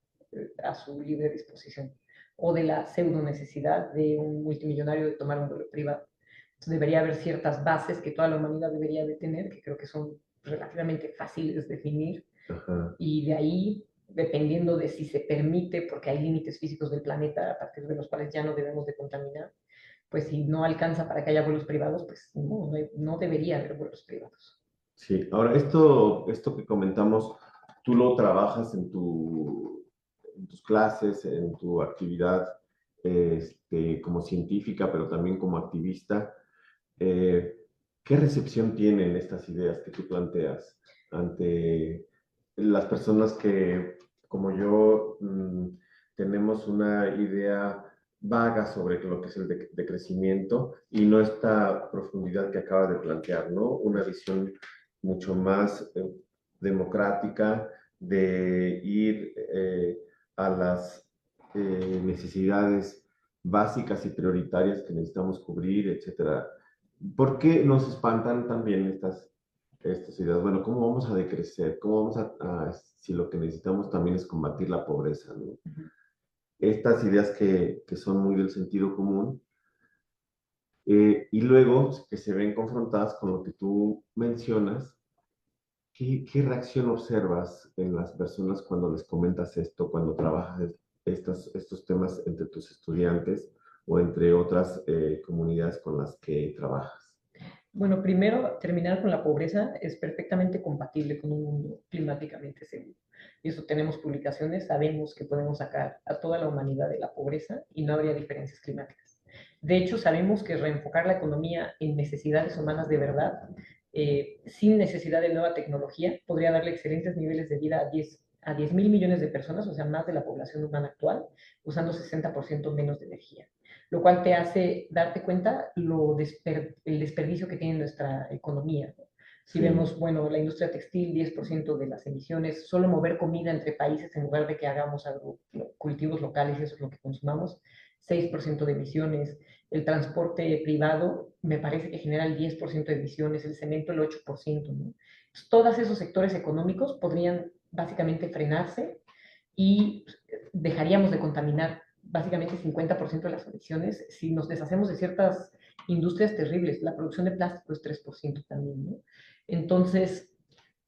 a su libre disposición, o de la pseudo necesidad de un multimillonario de tomar un vuelo privado. Entonces debería haber ciertas bases que toda la humanidad debería de tener, que creo que son relativamente fáciles de definir, Ajá. y de ahí, dependiendo de si se permite, porque hay límites físicos del planeta a partir de los cuales ya no debemos de contaminar, pues si no alcanza para que haya vuelos privados, pues no debería haber vuelos privados. Sí, ahora esto que comentamos, tú lo trabajas en tus clases, en tu actividad como científica, pero también como activista. Eh, ¿Qué recepción tienen estas ideas que tú planteas ante las personas que, como yo, tenemos una idea vaga sobre lo que es el decrecimiento y no esta profundidad que acaba de plantear, ¿no? Una visión mucho más democrática de ir a las necesidades básicas y prioritarias que necesitamos cubrir, etcétera. ¿Por qué nos espantan también estas ideas? Bueno, ¿cómo vamos a decrecer? ¿Cómo vamos si lo que necesitamos también es combatir la pobreza, ¿no? Uh -huh. Estas ideas que son muy del sentido común, y luego que se ven confrontadas con lo que tú mencionas. ¿Qué reacción observas en las personas cuando les comentas esto, cuando trabajas estos temas entre tus estudiantes o entre otras comunidades con las que trabajas? Bueno, primero, terminar con la pobreza es perfectamente compatible con un mundo climáticamente seguro. Y eso tenemos publicaciones, sabemos que podemos sacar a toda la humanidad de la pobreza y no habría diferencias climáticas. De hecho, sabemos que reenfocar la economía en necesidades humanas de verdad, sin necesidad de nueva tecnología, podría darle excelentes niveles de vida a 10 mil millones de personas, o sea, más de la población humana actual, usando 60% menos de energía, lo cual te hace darte cuenta el desperdicio que tiene nuestra economía. Si Sí, vemos, bueno, la industria textil, 10% de las emisiones, solo mover comida entre países en lugar de que hagamos cultivos locales y eso es lo que consumamos, 6% de emisiones. El transporte privado me parece que genera el 10% de emisiones, el cemento el 8%, ¿no? Entonces, todos esos sectores económicos podrían básicamente frenarse y dejaríamos de contaminar básicamente 50% de las emisiones si nos deshacemos de ciertas industrias terribles. La producción de plástico es 3% también, ¿no? Entonces,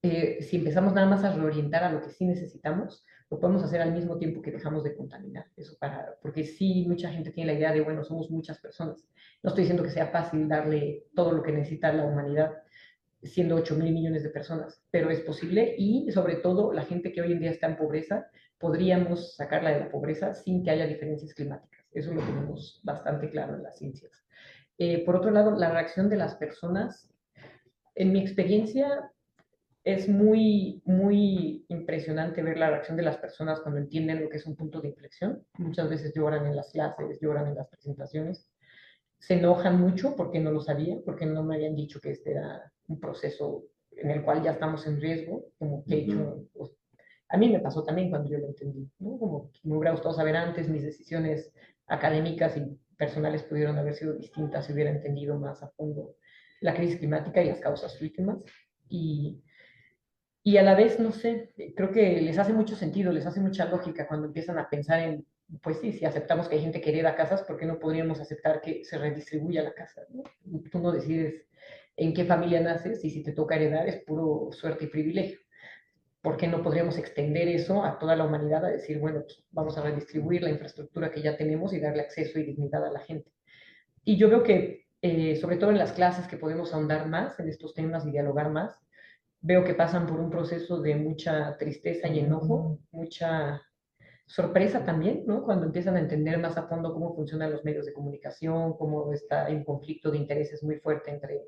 si empezamos nada más a reorientar a lo que sí necesitamos, lo podemos hacer al mismo tiempo que dejamos de contaminar. Eso porque sí, mucha gente tiene la idea de, bueno, somos muchas personas. No estoy diciendo que sea fácil darle todo lo que necesita la humanidad, siendo 8 mil millones de personas, pero es posible y sobre todo la gente que hoy en día está en pobreza, podríamos sacarla de la pobreza sin que haya diferencias climáticas. Eso lo tenemos bastante claro en las ciencias. Por otro lado, la reacción de las personas, en mi experiencia, es muy impresionante ver la reacción de las personas cuando entienden lo que es un punto de inflexión. Muchas veces lloran en las clases, lloran en las presentaciones, se enojan mucho porque no lo sabía, porque no me habían dicho que este era un proceso en el cual ya estamos en riesgo, como que he ujú, hecho, pues, a mí me pasó también cuando yo lo entendí, ¿no? Como que me hubiera gustado saber antes, mis decisiones académicas y personales pudieron haber sido distintas si hubiera entendido más a fondo la crisis climática y las causas últimas. Y, y a la vez, no sé, creo que les hace mucho sentido, les hace mucha lógica cuando empiezan a pensar en pues sí, si aceptamos que hay gente que hereda casas, ¿por qué no podríamos aceptar que se redistribuya la casa, ¿no? Tú no decides en qué familia naces y si te toca heredar es puro suerte y privilegio. ¿Por qué no podríamos extender eso a toda la humanidad a decir, bueno, pues vamos a redistribuir la infraestructura que ya tenemos y darle acceso y dignidad a la gente? Y yo veo que, sobre todo en las clases que podemos ahondar más en estos temas y dialogar más, veo que pasan por un proceso de mucha tristeza y enojo, mucha sorpresa también, ¿no? Cuando empiezan a entender más a fondo cómo funcionan los medios de comunicación, cómo está hay un conflicto de intereses muy fuerte entre,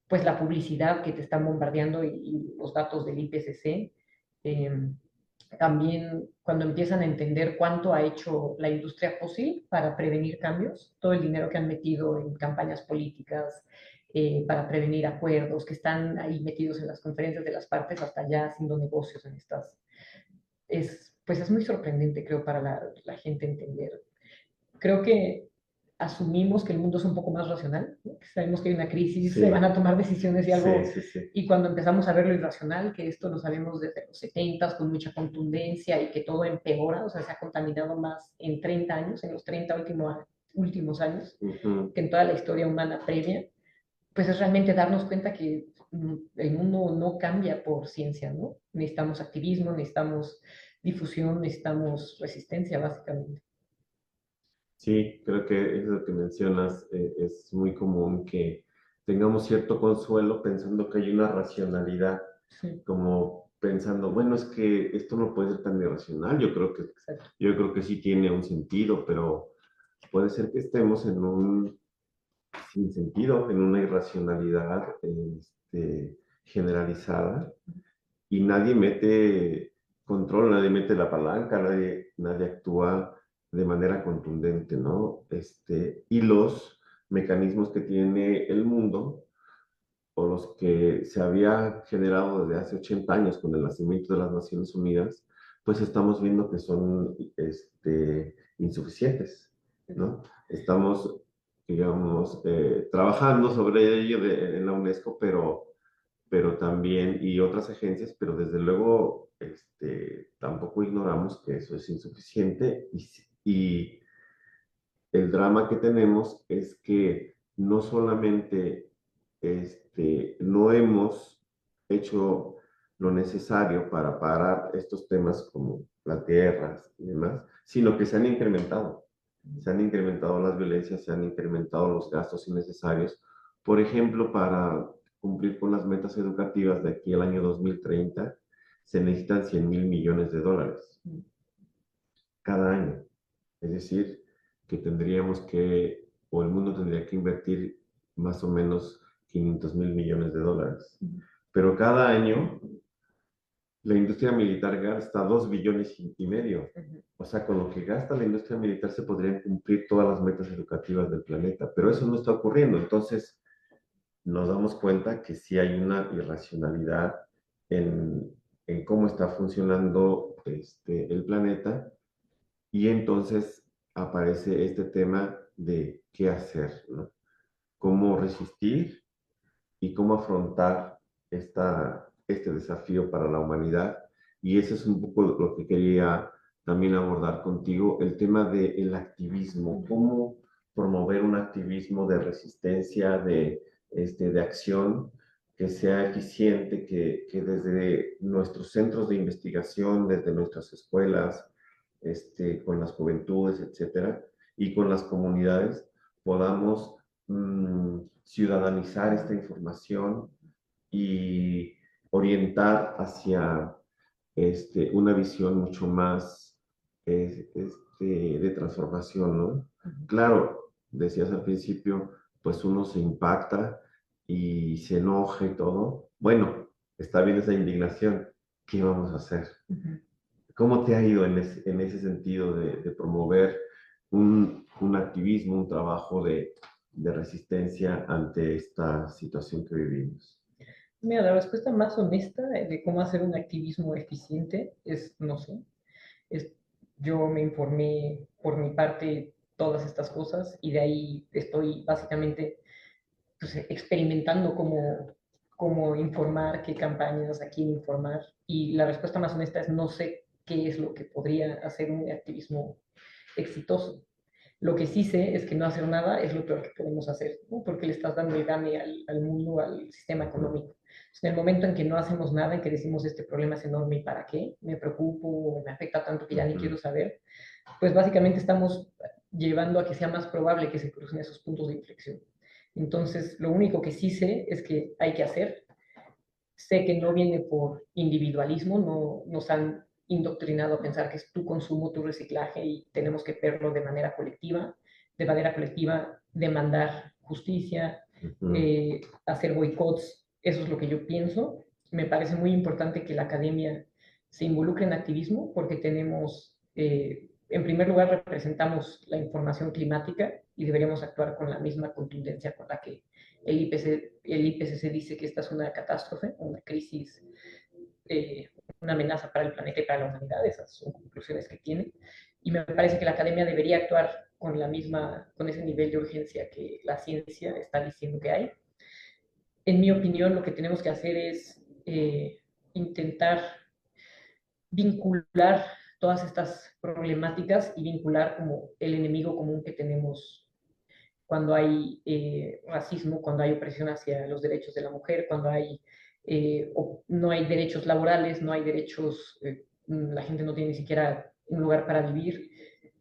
pues, la publicidad que te están bombardeando y los datos del IPCC. Eh, También cuando empiezan a entender cuánto ha hecho la industria fósil para prevenir cambios, todo el dinero que han metido en campañas políticas, para prevenir acuerdos, que están ahí metidos en las conferencias de las partes, hasta ya haciendo negocios en estas. Pues es muy sorprendente, creo, para la gente entender. Creo que asumimos que el mundo es un poco más racional, ¿no? Que sabemos que hay una crisis, se van Sí, a tomar decisiones y sí, algo, sí, sí. y cuando empezamos a ver lo irracional, que esto lo sabemos desde los 70 con mucha contundencia y que todo empeora, o sea, se ha contaminado más en 30 años, en los 30 últimos años, Ujú. que en toda la historia humana previa, pues es realmente darnos cuenta que el mundo no cambia por ciencia, ¿no? Necesitamos activismo, necesitamos difusión, necesitamos resistencia, básicamente. Sí, creo que eso que mencionas es muy común que tengamos cierto consuelo pensando que hay una racionalidad, Sí, como pensando, bueno, es que esto no puede ser tan irracional, exacto. yo creo que sí tiene un sentido, pero puede ser que estemos en un sinsentido, en una irracionalidad generalizada y nadie mete control, nadie mete la palanca, nadie actúa de manera contundente, ¿no? Y los mecanismos que tiene el mundo o los que se había generado desde hace 80 años con el nacimiento de las Naciones Unidas, pues estamos viendo que son insuficientes, ¿no? Estamos, digamos, trabajando sobre ello en la UNESCO, pero también, y otras agencias, pero desde luego tampoco ignoramos que eso es insuficiente y el drama que tenemos es que no solamente no hemos hecho lo necesario para parar estos temas como las guerras y demás, sino que se han incrementado. Se han incrementado las violencias, se han incrementado los gastos innecesarios. Por ejemplo, para cumplir con las metas educativas de aquí al año 2030, se necesitan 100 mil millones de dólares cada año. Es decir, que tendríamos que, o el mundo tendría que invertir más o menos 500 mil millones de dólares. Pero cada año la industria militar gasta 2 billones y medio. O sea, con lo que gasta la industria militar se podrían cumplir todas las metas educativas del planeta, pero eso no está ocurriendo. Entonces, nos damos cuenta que sí hay una irracionalidad en cómo está funcionando el planeta y entonces aparece este tema de qué hacer, ¿no? Cómo resistir y cómo afrontar este desafío para la humanidad. Y eso es un poco lo que quería también abordar contigo, el tema del activismo, cómo promover un activismo de resistencia, de acción que sea eficiente, que desde nuestros centros de investigación, desde nuestras escuelas, con las juventudes, etcétera, y con las comunidades, podamos ciudadanizar esta información y orientar hacia una visión mucho más de transformación, ¿no? Claro, decías al principio, pues uno se impacta y se enoja y todo. Bueno, está bien esa indignación. ¿Qué vamos a hacer? ¿Cómo te ha ido en ese sentido de promover un activismo, un trabajo de resistencia ante esta situación que vivimos? Mira, la respuesta más honesta de cómo hacer un activismo eficiente es, no sé, es, yo me informé por mi parte todas estas cosas y de ahí estoy básicamente, pues, experimentando cómo informar, qué campañas, a quién informar. Y la respuesta más honesta es no sé qué es lo que podría hacer un activismo exitoso. Lo que sí sé es que no hacer nada es lo peor que podemos hacer, ¿no? Porque le estás dando el gane al mundo, al sistema económico. Entonces, en el momento en que no hacemos nada, en que decimos este problema es enorme y para qué, me preocupo, me afecta tanto que ya ni quiero saber, pues básicamente estamos llevando a que sea más probable que se crucen esos puntos de inflexión. Entonces, lo único que sí sé es que hay que hacer. Sé que no viene por individualismo, no nos han indoctrinado a pensar que es tu consumo, tu reciclaje y tenemos que verlo de manera colectiva, demandar justicia, hacer boicots, eso es lo que yo pienso. Me parece muy importante que la academia se involucre en activismo porque tenemos, en primer lugar, representamos la información climática y deberíamos actuar con la misma contundencia con la que el IPCC dice que esta es una catástrofe, una crisis, eh, una amenaza para el planeta y para la humanidad. Esas son conclusiones que tiene. Y me parece que la academia debería actuar con ese nivel de urgencia que la ciencia está diciendo que hay. En mi opinión, lo que tenemos que hacer es intentar vincular todas estas problemáticas y vincular como el enemigo común que tenemos cuando hay racismo, cuando hay opresión hacia los derechos de la mujer, cuando hay, no hay derechos laborales, no hay derechos, la gente no tiene ni siquiera un lugar para vivir,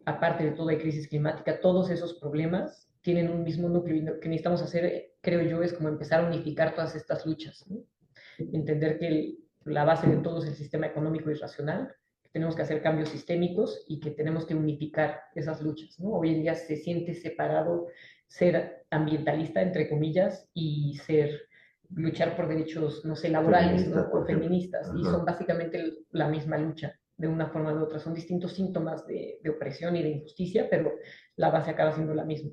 aparte de todo hay crisis climática, todos esos problemas tienen un mismo núcleo y lo que necesitamos hacer, creo yo, es como empezar a unificar todas estas luchas, ¿no? Entender que la base de todo es el sistema económico y racional, que tenemos que hacer cambios sistémicos y que tenemos que unificar esas luchas, ¿no? Hoy en día se siente separado ser ambientalista, entre comillas, y luchar por derechos, no sé, laborales, ¿no? Feminista, O por ejemplo. feministas, y son Ajá. básicamente la misma lucha, de una forma u otra. Son distintos síntomas de opresión y de injusticia, pero la base acaba siendo la misma.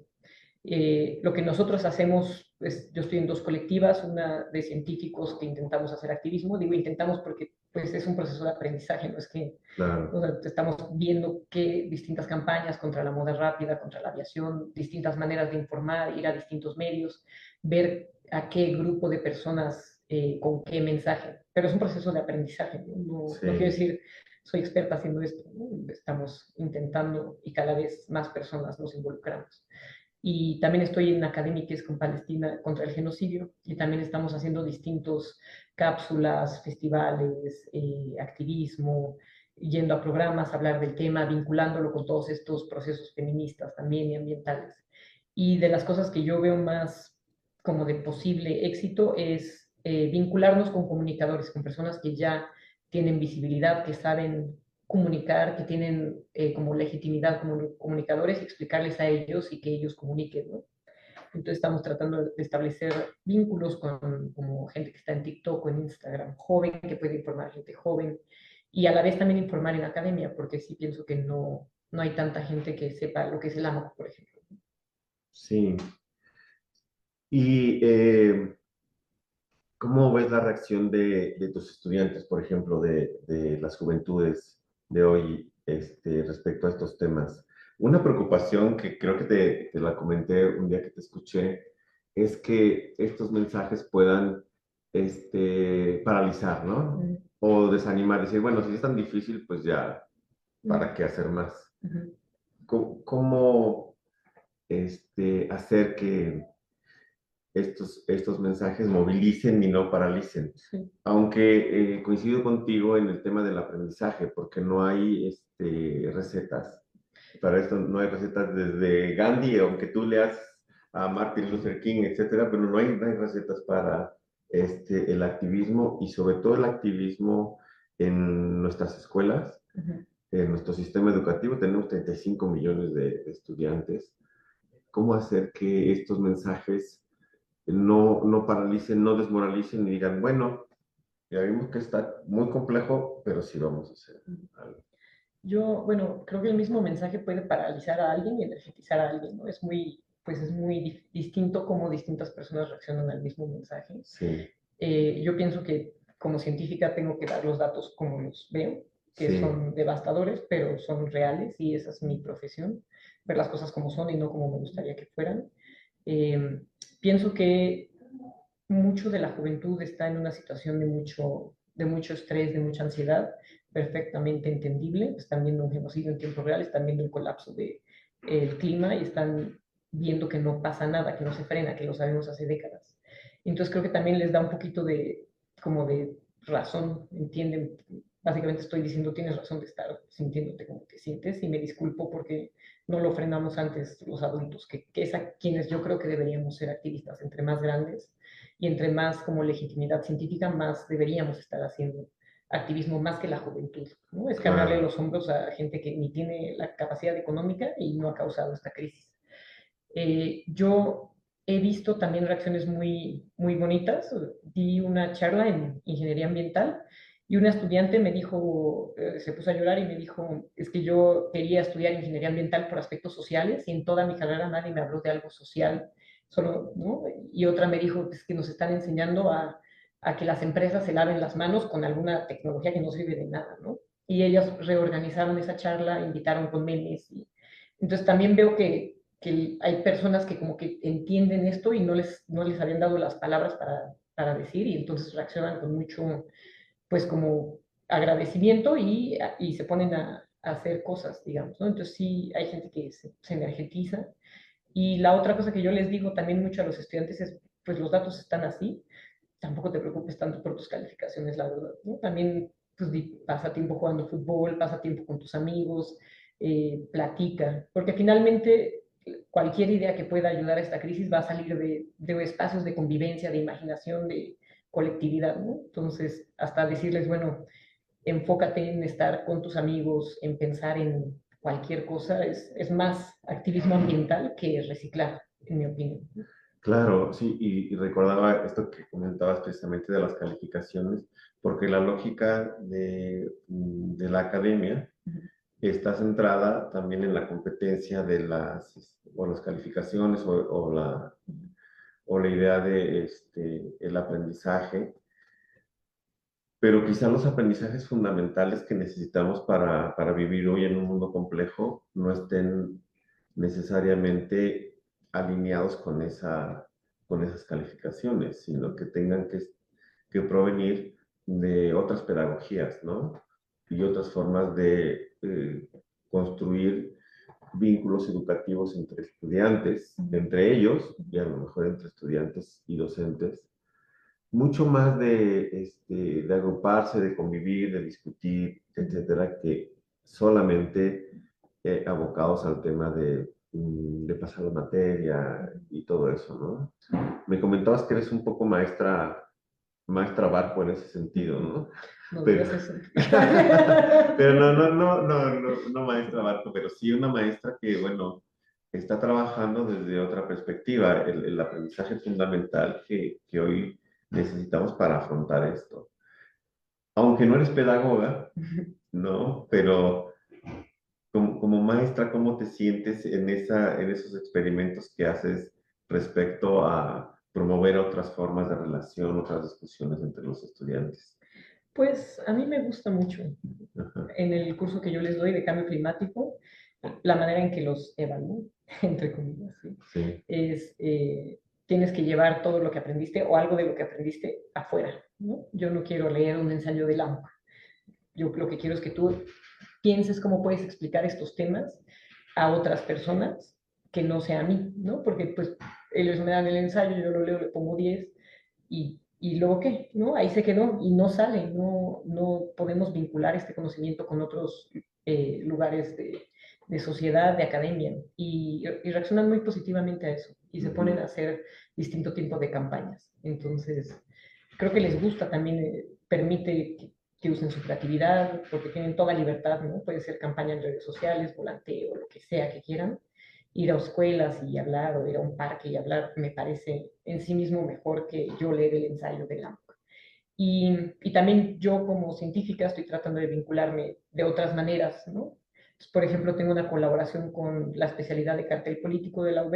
Lo que nosotros hacemos, pues, yo estoy en dos colectivas, una de científicos que intentamos hacer activismo, digo intentamos porque pues, es un proceso de aprendizaje, no es que o Claro. sea, estamos viendo que distintas campañas contra la moda rápida, contra la aviación, distintas maneras de informar, ir a distintos medios, ver a qué grupo de personas, con qué mensaje, pero es un proceso de aprendizaje, no, no quiero Sí. decir soy experta haciendo esto, ¿no? Estamos intentando y cada vez más personas nos involucramos. Y también estoy en Académiques con Palestina contra el genocidio y también estamos haciendo distintos cápsulas, festivales, activismo, yendo a programas, a hablar del tema, vinculándolo con todos estos procesos feministas también y ambientales. Y de las cosas que yo veo más como de posible éxito es vincularnos con comunicadores, con personas que ya tienen visibilidad, que saben comunicar, que tienen como legitimidad como comunicadores y explicarles a ellos y que ellos comuniquen, ¿no? Entonces estamos tratando de establecer vínculos con como gente que está en TikTok o en Instagram, joven, que puede informar a gente joven, y a la vez también informar en academia, porque sí pienso que no hay tanta gente que sepa lo que es el AMOC, por ejemplo. Sí. Y ¿cómo ves la reacción de tus estudiantes, por ejemplo, de las juventudes de hoy, respecto a estos temas? Una preocupación que creo que te la comenté un día que te escuché es que estos mensajes puedan paralizar, ¿no? Mm, O desanimar, decir, bueno, si es tan difícil, pues ya, ¿para mm, qué hacer más? ujú, ¿Cómo, hacer que estos mensajes movilicen y no paralicen? sí, Aunque coincido contigo en el tema del aprendizaje, porque no hay recetas. Para esto no hay recetas desde Gandhi, aunque tú leas a Martin Luther King, etcétera, pero no hay recetas para el activismo y sobre todo el activismo en nuestras escuelas, ujú. en nuestro sistema educativo. Tenemos 35 millones de estudiantes. ¿Cómo hacer que estos mensajes no paralicen, no desmoralicen y digan, bueno, ya vimos que está muy complejo, pero sí vamos a hacer algo? Yo, bueno, creo que el mismo mensaje puede paralizar a alguien y energetizar a alguien, ¿no? Pues es muy distinto cómo distintas personas reaccionan al mismo mensaje. Sí, Yo pienso que como científica tengo que dar los datos como los veo, que sí, son devastadores, pero son reales y esa es mi profesión, ver las cosas como son y no como me gustaría que fueran. Eh, Pienso que mucho de la juventud está en una situación de mucho estrés, de mucha ansiedad, perfectamente entendible, están viendo un genocidio en tiempo real, están viendo el colapso del clima y están viendo que no pasa nada, que no se frena, que lo sabemos hace décadas. Entonces creo que también les da un poquito de, como de razón, entienden. Básicamente estoy diciendo, tienes razón de estar sintiéndote como te sientes y me disculpo porque no lo frenamos antes los adultos, que es a quienes yo creo que deberíamos ser activistas, entre más grandes y entre más como legitimidad científica, más deberíamos estar haciendo activismo más que la juventud, ¿no? Es cambiarle Claro. los hombros a gente que ni tiene la capacidad económica y no ha causado esta crisis. Yo he visto también reacciones muy, muy bonitas. Di una charla en ingeniería ambiental y una estudiante me dijo, se puso a llorar y me dijo, es que yo quería estudiar ingeniería ambiental por aspectos sociales y en toda mi carrera nadie me habló de algo social, solo, ¿no? Y otra me dijo, es que nos están enseñando a que las empresas se laven las manos con alguna tecnología que no sirve de nada, ¿no? Y ellas reorganizaron esa charla, invitaron con memes. Y entonces también veo que hay personas que como que entienden esto y no les habían dado las palabras para decir y entonces reaccionan con mucho, pues como agradecimiento y se ponen a hacer cosas, digamos, ¿no? Entonces sí hay gente que se energetiza. Y la otra cosa que yo les digo también mucho a los estudiantes es, pues los datos están así, tampoco te preocupes tanto por tus calificaciones, la verdad, ¿no? También pues, pasa tiempo jugando fútbol, pasa tiempo con tus amigos, platica, porque finalmente cualquier idea que pueda ayudar a esta crisis va a salir de espacios de convivencia, de imaginación, de colectividad, ¿no? Entonces, hasta decirles, bueno, enfócate en estar con tus amigos, en pensar en cualquier cosa, es más activismo ambiental que reciclar, en mi opinión. Claro, sí, y recordaba esto que comentabas precisamente de las calificaciones, porque la lógica de la academia está centrada también en la competencia de o las calificaciones o la idea de el aprendizaje, pero quizá los aprendizajes fundamentales que necesitamos para vivir hoy en un mundo complejo no estén necesariamente alineados con esas calificaciones, sino que tengan que provenir de otras pedagogías, ¿no? Y otras formas de construir vínculos educativos entre estudiantes, entre ellos, y a lo mejor entre estudiantes y docentes, mucho más de agruparse, de convivir, de discutir, etcétera, que solamente abocados al tema de pasar la materia y todo eso, ¿no? Me comentabas que eres un poco maestra barco en ese sentido, ¿no? No Pero, digas eso. pero no maestra barco, pero sí una maestra que, bueno, está trabajando desde otra perspectiva, el aprendizaje fundamental que hoy necesitamos para afrontar esto. Aunque no eres pedagoga, ¿no? Pero como maestra, ¿cómo te sientes en esos experimentos que haces respecto a promover otras formas de relación, otras discusiones entre los estudiantes? Pues a mí me gusta mucho Ajá, en el curso que yo les doy de cambio climático, la manera en que los evalúo, entre comillas, ¿sí? sí, Es, tienes que llevar todo lo que aprendiste o algo de lo que aprendiste afuera, ¿no? Yo no quiero leer un ensayo de Lamp. Yo lo que quiero es que tú pienses cómo puedes explicar estos temas a otras personas que no sea a mí, ¿no? Porque pues ellos me dan el ensayo, yo lo leo, le pongo 10 y luego qué, ¿no? Ahí se quedó y no sale, no podemos vincular este conocimiento con otros lugares de sociedad, de academia, y reaccionan muy positivamente a eso y se ponen ujú, a hacer distinto tipo de campañas. Entonces, creo que les gusta también, permite que usen su creatividad, porque tienen toda libertad, ¿no? Puede ser campaña en redes sociales, volanteo, lo que sea que quieran. Ir a escuelas y hablar o ir a un parque y hablar me parece en sí mismo mejor que yo leer el ensayo de la. Y también yo como científica estoy tratando de vincularme de otras maneras, ¿no? Entonces, por ejemplo, tengo una colaboración con la especialidad de cartel político de la UB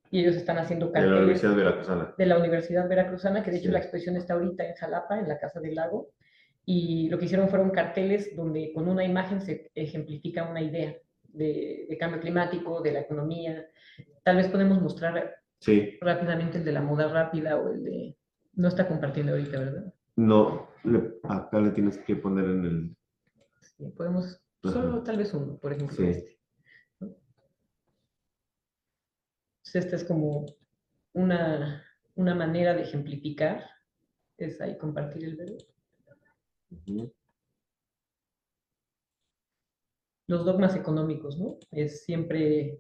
y ellos están haciendo de la carteles Universidad Veracruzana. de la Universidad Veracruzana, que de hecho la Sí. exposición está ahorita en Jalapa, en la Casa del Lago, y lo que hicieron fueron carteles donde con una imagen se ejemplifica una idea de cambio climático, de la economía. Tal vez podemos mostrar Sí, rápidamente el de la moda rápida o el de... No está compartiendo ahorita, ¿verdad? no, acá le tienes que poner en el... Sí, podemos, Ajá, solo tal vez uno, por ejemplo, sí. este, ¿no? Entonces, esta es como una manera de ejemplificar, es ahí compartir el verbo. Ujú, Los dogmas económicos, ¿no? Es siempre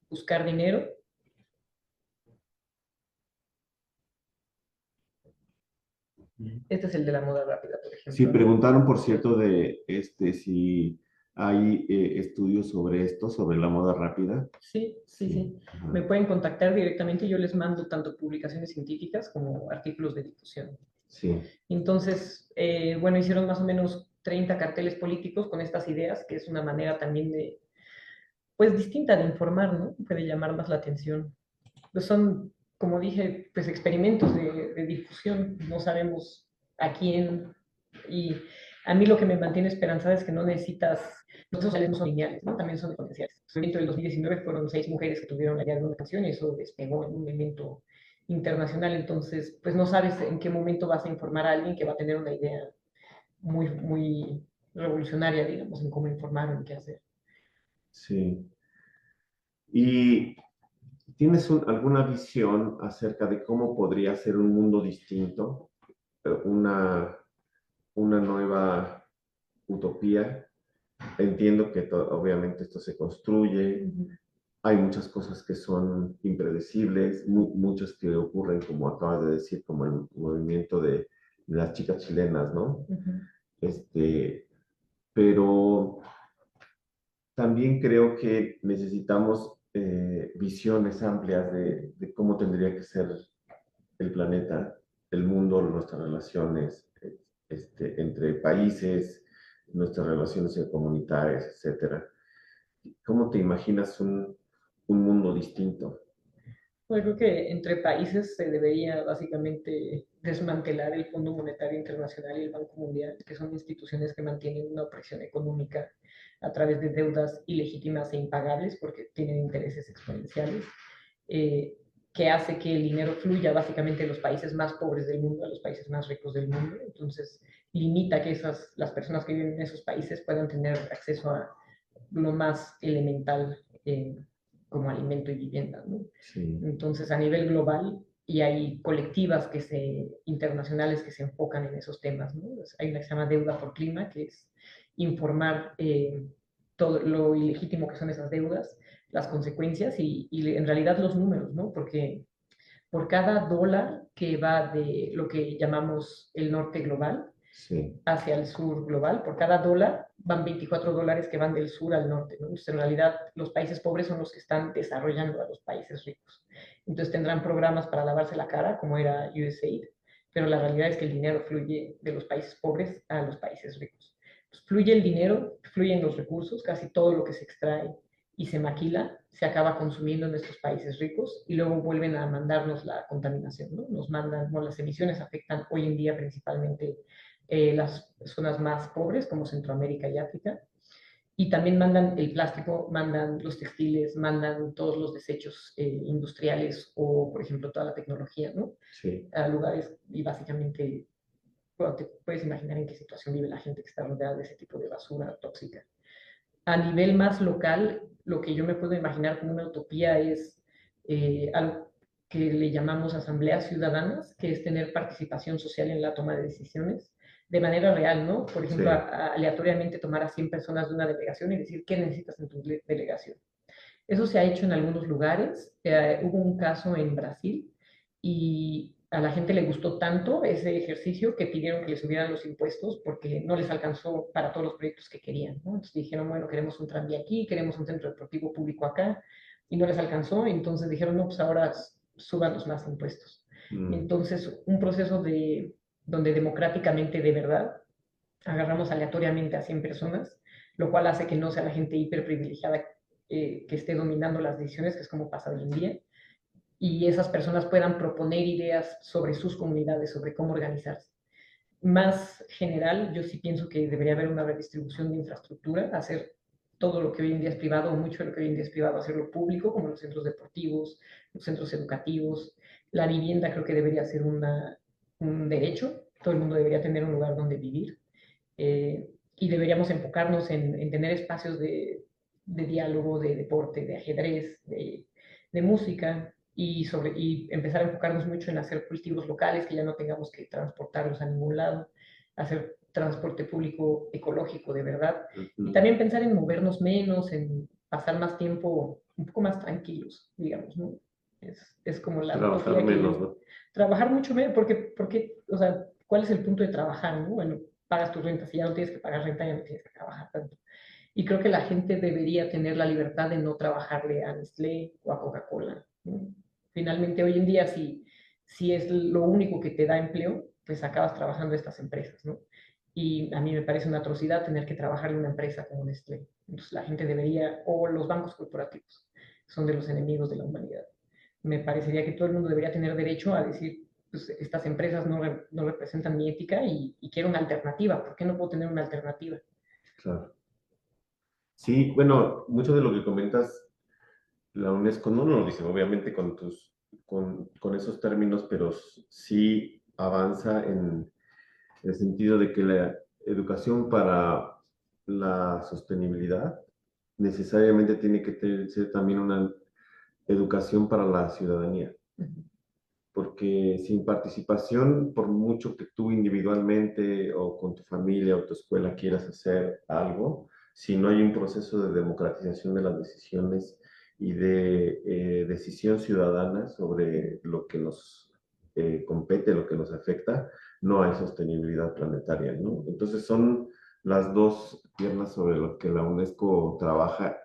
buscar dinero. ujú. Este es el de la moda rápida, por Sí, ejemplo, ¿no? preguntaron, por cierto, de si hay estudios sobre esto, sobre la moda rápida. Sí, sí, Sí, sí. Me ajá, pueden contactar directamente y yo les mando tanto publicaciones científicas como artículos de difusión. sí, Entonces, bueno, hicieron más o menos 30 carteles políticos con estas ideas, que es una manera también de, pues distinta de informar, ¿no? Puede llamar más la atención. Pues son, como dije, pues experimentos de difusión. No sabemos a quién. Y a mí lo que me mantiene esperanzada es que no necesitas, los sociales no son lineales, ¿no? También son exponenciales. El evento del 2019 fueron 6 mujeres que tuvieron la idea de una canción y eso despegó en un evento internacional. Entonces, pues no sabes en qué momento vas a informar a alguien que va a tener una idea muy, muy revolucionaria, digamos, en cómo informar o en qué hacer. sí. ¿Y tienes alguna visión acerca de cómo podría ser un mundo distinto, una, una nueva utopía? Entiendo que obviamente esto se construye, Ujú, hay muchas cosas que son impredecibles, muchas que ocurren, como acabas de decir, como el movimiento de las chicas chilenas, ¿no? ujú. Este, pero también creo que necesitamos visiones amplias de cómo tendría que ser el planeta, el mundo, nuestras relaciones entre países, nuestras relaciones comunitarias, etcétera. ¿Cómo te imaginas un mundo distinto? Bueno, creo que entre países se debería básicamente desmantelar el Fondo Monetario Internacional y el Banco Mundial, que son instituciones que mantienen una opresión económica a través de deudas ilegítimas e impagables porque tienen intereses exponenciales, eh, que hace que el dinero fluya básicamente de los países más pobres del mundo a los países más ricos del mundo. Entonces, limita que las personas que viven en esos países puedan tener acceso a lo más elemental como alimento y vivienda, ¿no? Sí, Entonces, a nivel global, y hay colectivas internacionales que se enfocan en esos temas, ¿no? Hay una que se llama Deuda por Clima, que es informar todo lo ilegítimo que son esas deudas, las consecuencias y en realidad los números, ¿no? Porque por cada dólar que va de lo que llamamos el norte global, sí, hacia el sur global. Por cada dólar van 24 dólares que van del sur al norte, ¿no? Entonces, en realidad, los países pobres son los que están desarrollando a los países ricos. Entonces, tendrán programas para lavarse la cara, como era USAID, pero la realidad es que el dinero fluye de los países pobres a los países ricos. Entonces, fluye el dinero, fluyen los recursos, casi todo lo que se extrae y se maquila se acaba consumiendo en estos países ricos y luego vuelven a mandarnos la contaminación, ¿no? Nos mandan, bueno, las emisiones afectan hoy en día principalmente las zonas más pobres como Centroamérica y África. Y también mandan el plástico, mandan los textiles, mandan todos los desechos industriales o, por ejemplo, toda la tecnología, ¿no? sí, A lugares y básicamente, bueno, te puedes imaginar en qué situación vive la gente que está rodeada de ese tipo de basura tóxica. A nivel más local, lo que yo me puedo imaginar como una utopía es algo que le llamamos asambleas ciudadanas, que es tener participación social en la toma de decisiones de manera real, ¿no? Por ejemplo, sí. aleatoriamente tomar a 100 personas de una delegación y decir qué necesitas en tu delegación. Eso se ha hecho en algunos lugares. Hubo un caso en Brasil y a la gente le gustó tanto ese ejercicio que pidieron que les subieran los impuestos porque no les alcanzó para todos los proyectos que querían, ¿no? Entonces dijeron, bueno, queremos un tranvía aquí, queremos un centro deportivo público acá, y no les alcanzó, entonces dijeron, no, pues ahora suban los más impuestos. Mm, Entonces, un proceso donde democráticamente, de verdad, agarramos aleatoriamente a 100 personas, lo cual hace que no sea la gente hiperprivilegiada que esté dominando las decisiones, que es como pasa hoy en día, y esas personas puedan proponer ideas sobre sus comunidades, sobre cómo organizarse. Más general, yo sí pienso que debería haber una redistribución de infraestructura, hacer todo lo que hoy en día es privado, o mucho de lo que hoy en día es privado, hacerlo público, como los centros deportivos, los centros educativos. La vivienda creo que debería ser un derecho, todo el mundo debería tener un lugar donde vivir. y deberíamos enfocarnos en tener espacios de diálogo, de deporte, de ajedrez, de música y empezar a enfocarnos mucho en hacer cultivos locales, que ya no tengamos que transportarlos a ningún lado, hacer transporte público ecológico de verdad y Ujú. también pensar en movernos menos, en pasar más tiempo un poco más tranquilos, digamos, ¿no? Es como la Trabajar utopía que menos, yo... ¿no? Trabajar mucho menos, o sea, ¿cuál es el punto de trabajar, no? Bueno, pagas tus rentas y ya no tienes que pagar renta, ya no tienes que trabajar tanto. Y creo que la gente debería tener la libertad de no trabajarle a Nestlé o a Coca-Cola, ¿no? Finalmente, hoy en día, si es lo único que te da empleo, pues acabas trabajando en estas empresas, ¿no? Y a mí me parece una atrocidad tener que trabajar en una empresa como Nestlé. Entonces la gente debería, o los bancos corporativos, son de los enemigos de la humanidad. Me parecería que todo el mundo debería tener derecho a decir, pues estas empresas no representan mi ética y quiero una alternativa. ¿Por qué no puedo tener una alternativa? Claro. Sí, bueno, mucho de lo que comentas, la UNESCO no lo dice, obviamente con esos términos, pero sí avanza en el sentido de que la educación para la sostenibilidad necesariamente tiene que ser también una educación para la ciudadanía, porque sin participación, por mucho que tú individualmente o con tu familia o tu escuela quieras hacer algo, si no hay un proceso de democratización de las decisiones y de decisión ciudadana sobre lo que nos compete, lo que nos afecta, no hay sostenibilidad planetaria, ¿no? Entonces son las dos piernas sobre lo que la UNESCO trabaja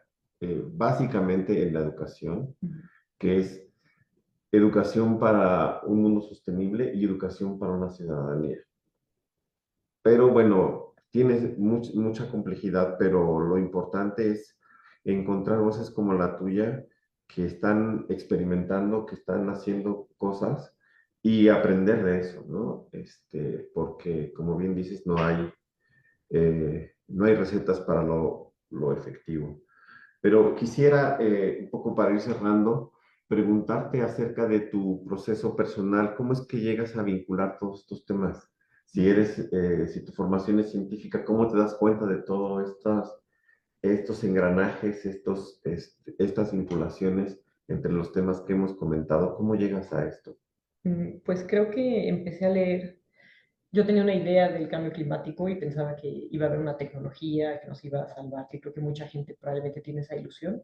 básicamente en la educación, que es educación para un mundo sostenible y educación para una ciudadanía. Pero bueno, tiene mucha complejidad, pero lo importante es encontrar voces como la tuya que están experimentando, que están haciendo cosas y aprender de eso, ¿no? Porque como bien dices, no hay recetas para lo efectivo. Pero quisiera, un poco para ir cerrando, preguntarte acerca de tu proceso personal. ¿Cómo es que llegas a vincular todos estos temas? Si tu formación es científica, ¿cómo te das cuenta de todos estos engranajes, estas vinculaciones entre los temas que hemos comentado? ¿Cómo llegas a esto? Pues creo que empecé a leer. Yo tenía una idea del cambio climático y pensaba que iba a haber una tecnología que nos iba a salvar, que creo que mucha gente probablemente tiene esa ilusión.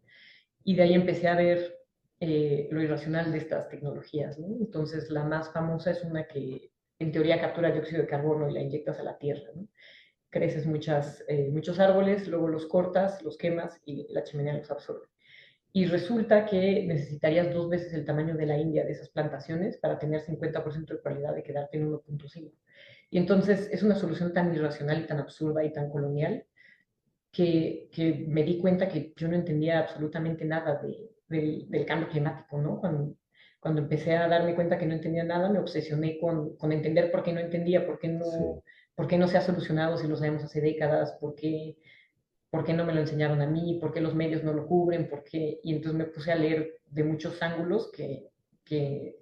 Y de ahí empecé a ver lo irracional de estas tecnologías, ¿no? Entonces, la más famosa es una que en teoría captura dióxido de carbono y la inyectas a la tierra, ¿no? Creces muchos árboles, luego los cortas, los quemas y la chimenea los absorbe. Y resulta que necesitarías 2 veces el tamaño de la India de esas plantaciones para tener 50% de probabilidad de quedarte en 1.5. Y entonces es una solución tan irracional y tan absurda y tan colonial que me di cuenta que yo no entendía absolutamente nada del cambio climático, ¿no? Cuando empecé a darme cuenta que no entendía nada, me obsesioné con entender por qué no entendía, Sí, por qué no se ha solucionado si lo sabemos hace décadas, por qué no me lo enseñaron a mí, por qué los medios no lo cubren, por qué... Y entonces me puse a leer de muchos ángulos que, que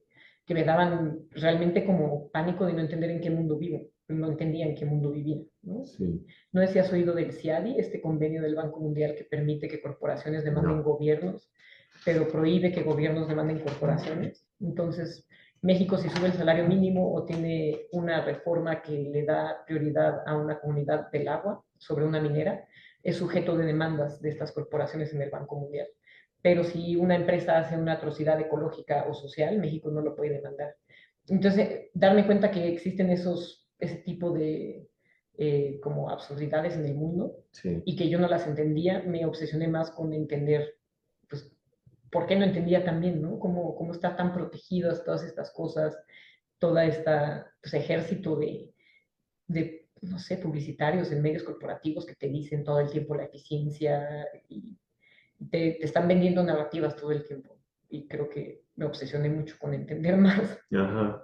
me daban realmente como pánico de no entender en qué mundo vivo, no entendía en qué mundo vivía, ¿no? sí, No sé si has oído del CIADI, este convenio del Banco Mundial que permite que corporaciones demanden no, gobiernos, pero prohíbe que gobiernos demanden corporaciones. Entonces, México si sube el salario mínimo o tiene una reforma que le da prioridad a una comunidad del agua sobre una minera, es sujeto de demandas de estas corporaciones en el Banco Mundial. Pero si una empresa hace una atrocidad ecológica o social, México no lo puede demandar. Entonces, darme cuenta que existen ese tipo de como absurdidades en el mundo sí. y que yo no las entendía, me obsesioné más con entender, pues, por qué no entendía también, ¿no? Cómo está tan protegidas todas estas cosas, toda esta pues, ejército no sé, publicitarios en medios corporativos que te dicen todo el tiempo la eficiencia y te están vendiendo narrativas todo el tiempo. Y creo que me obsesioné mucho con entender más. Ajá.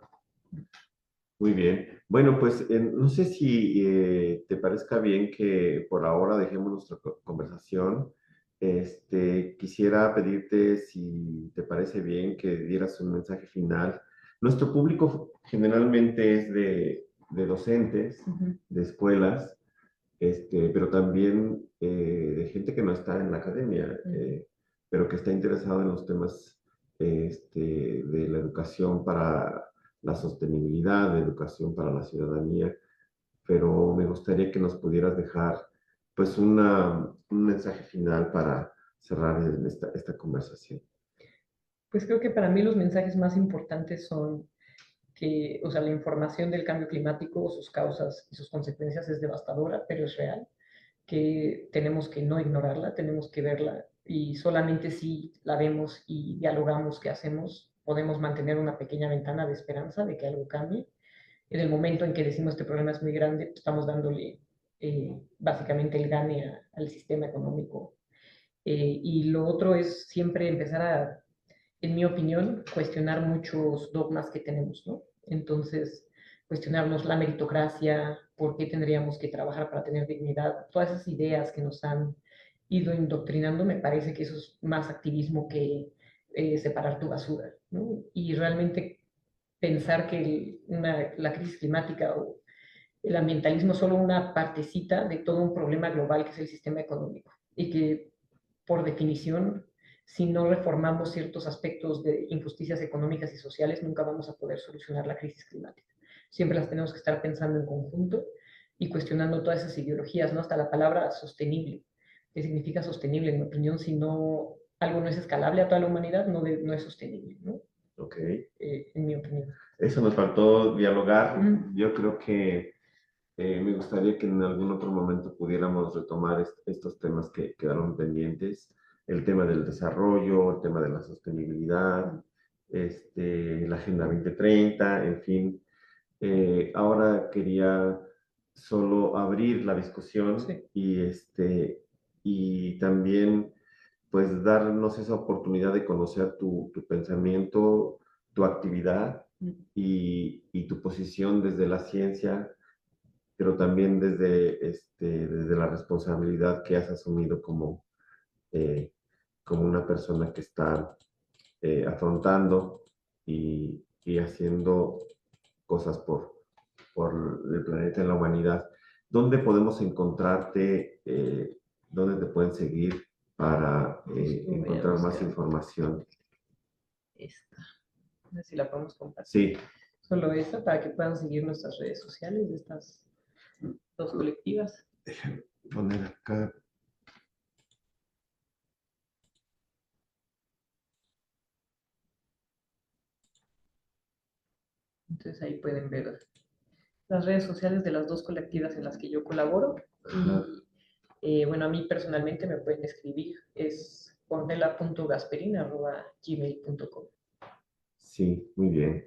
Muy bien. Bueno, pues no sé si te parezca bien que por ahora dejemos nuestra conversación. Quisiera pedirte si te parece bien que dieras un mensaje final. Nuestro público generalmente es de docentes, Uh -huh. de escuelas. pero también de gente que no está en la academia, pero que está interesado en los temas de la educación para la sostenibilidad, de educación para la ciudadanía, pero me gustaría que nos pudieras dejar pues un mensaje final para cerrar esta conversación. Pues creo que para mí los mensajes más importantes son que, o sea, la información del cambio climático, sus causas y sus consecuencias es devastadora, pero es real, que tenemos que no ignorarla, tenemos que verla y solamente si la vemos y dialogamos qué hacemos, podemos mantener una pequeña ventana de esperanza de que algo cambie. En el momento en que decimos este problema es muy grande, pues, estamos dándole básicamente el gane al sistema económico. Y lo otro es siempre empezar a, en mi opinión, cuestionar muchos dogmas que tenemos, ¿no? Entonces, cuestionarnos la meritocracia, por qué tendríamos que trabajar para tener dignidad, todas esas ideas que nos han ido indoctrinando, me parece que eso es más activismo que separar tu basura, ¿no? Y realmente pensar que la crisis climática o el ambientalismo es solo una partecita de todo un problema global que es el sistema económico y que por definición, si no reformamos ciertos aspectos de injusticias económicas y sociales, nunca vamos a poder solucionar la crisis climática. Siempre las tenemos que estar pensando en conjunto y cuestionando todas esas ideologías, ¿no? Hasta la palabra sostenible. ¿Qué significa sostenible? En mi opinión, si no, algo no es escalable a toda la humanidad, no es sostenible, ¿no? Ok. En mi opinión. Eso nos faltó dialogar. Mm. Yo creo que me gustaría que en algún otro momento pudiéramos retomar estos temas que quedaron pendientes, el tema del desarrollo, el tema de la sostenibilidad, la Agenda 2030, en fin. Ahora quería solo abrir la discusión Sí. y también pues darnos esa oportunidad de conocer tu pensamiento, tu actividad Mm. y tu posición desde la ciencia, pero también desde la responsabilidad que has asumido eh, como una persona que está afrontando y haciendo cosas por el planeta y la humanidad. ¿Dónde podemos encontrarte? ¿Dónde te pueden seguir para Justo voy a encontrar más buscar información? esta. A ver si la podemos compartir. Sí, Solo esta para que puedan seguir nuestras redes sociales de estas dos colectivas. poner acá. Entonces ahí pueden ver las redes sociales de las dos colectivas en las que yo colaboro. Ajá. Y bueno, a mí personalmente me pueden escribir, es ornella.gasperin@gmail.com. Sí, muy bien.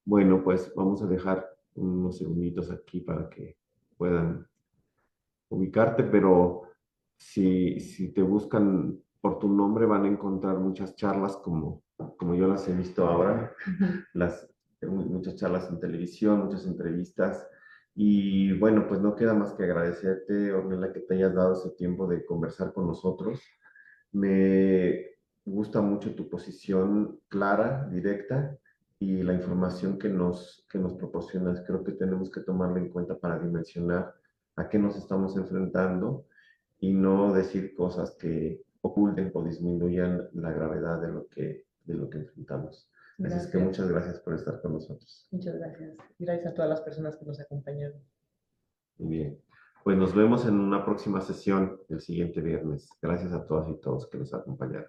Bueno, pues vamos a dejar unos segunditos aquí para que puedan ubicarte, pero si te buscan por tu nombre van a encontrar muchas charlas como yo las he visto ahora, las, muchas charlas en televisión, muchas entrevistas. Y bueno, pues no queda más que agradecerte, Ornella, que te hayas dado ese tiempo de conversar con nosotros. Me gusta mucho tu posición clara, directa y la información que nos proporcionas. Creo que tenemos que tomarla en cuenta para dimensionar a qué nos estamos enfrentando y no decir cosas que oculten o disminuyan la gravedad de lo que enfrentamos. Así es que Gracias. muchas gracias por estar con nosotros. Muchas gracias. Gracias a todas las personas que nos acompañaron. Muy bien. Pues nos vemos en una próxima sesión el siguiente viernes. Gracias a todas y todos que nos acompañaron.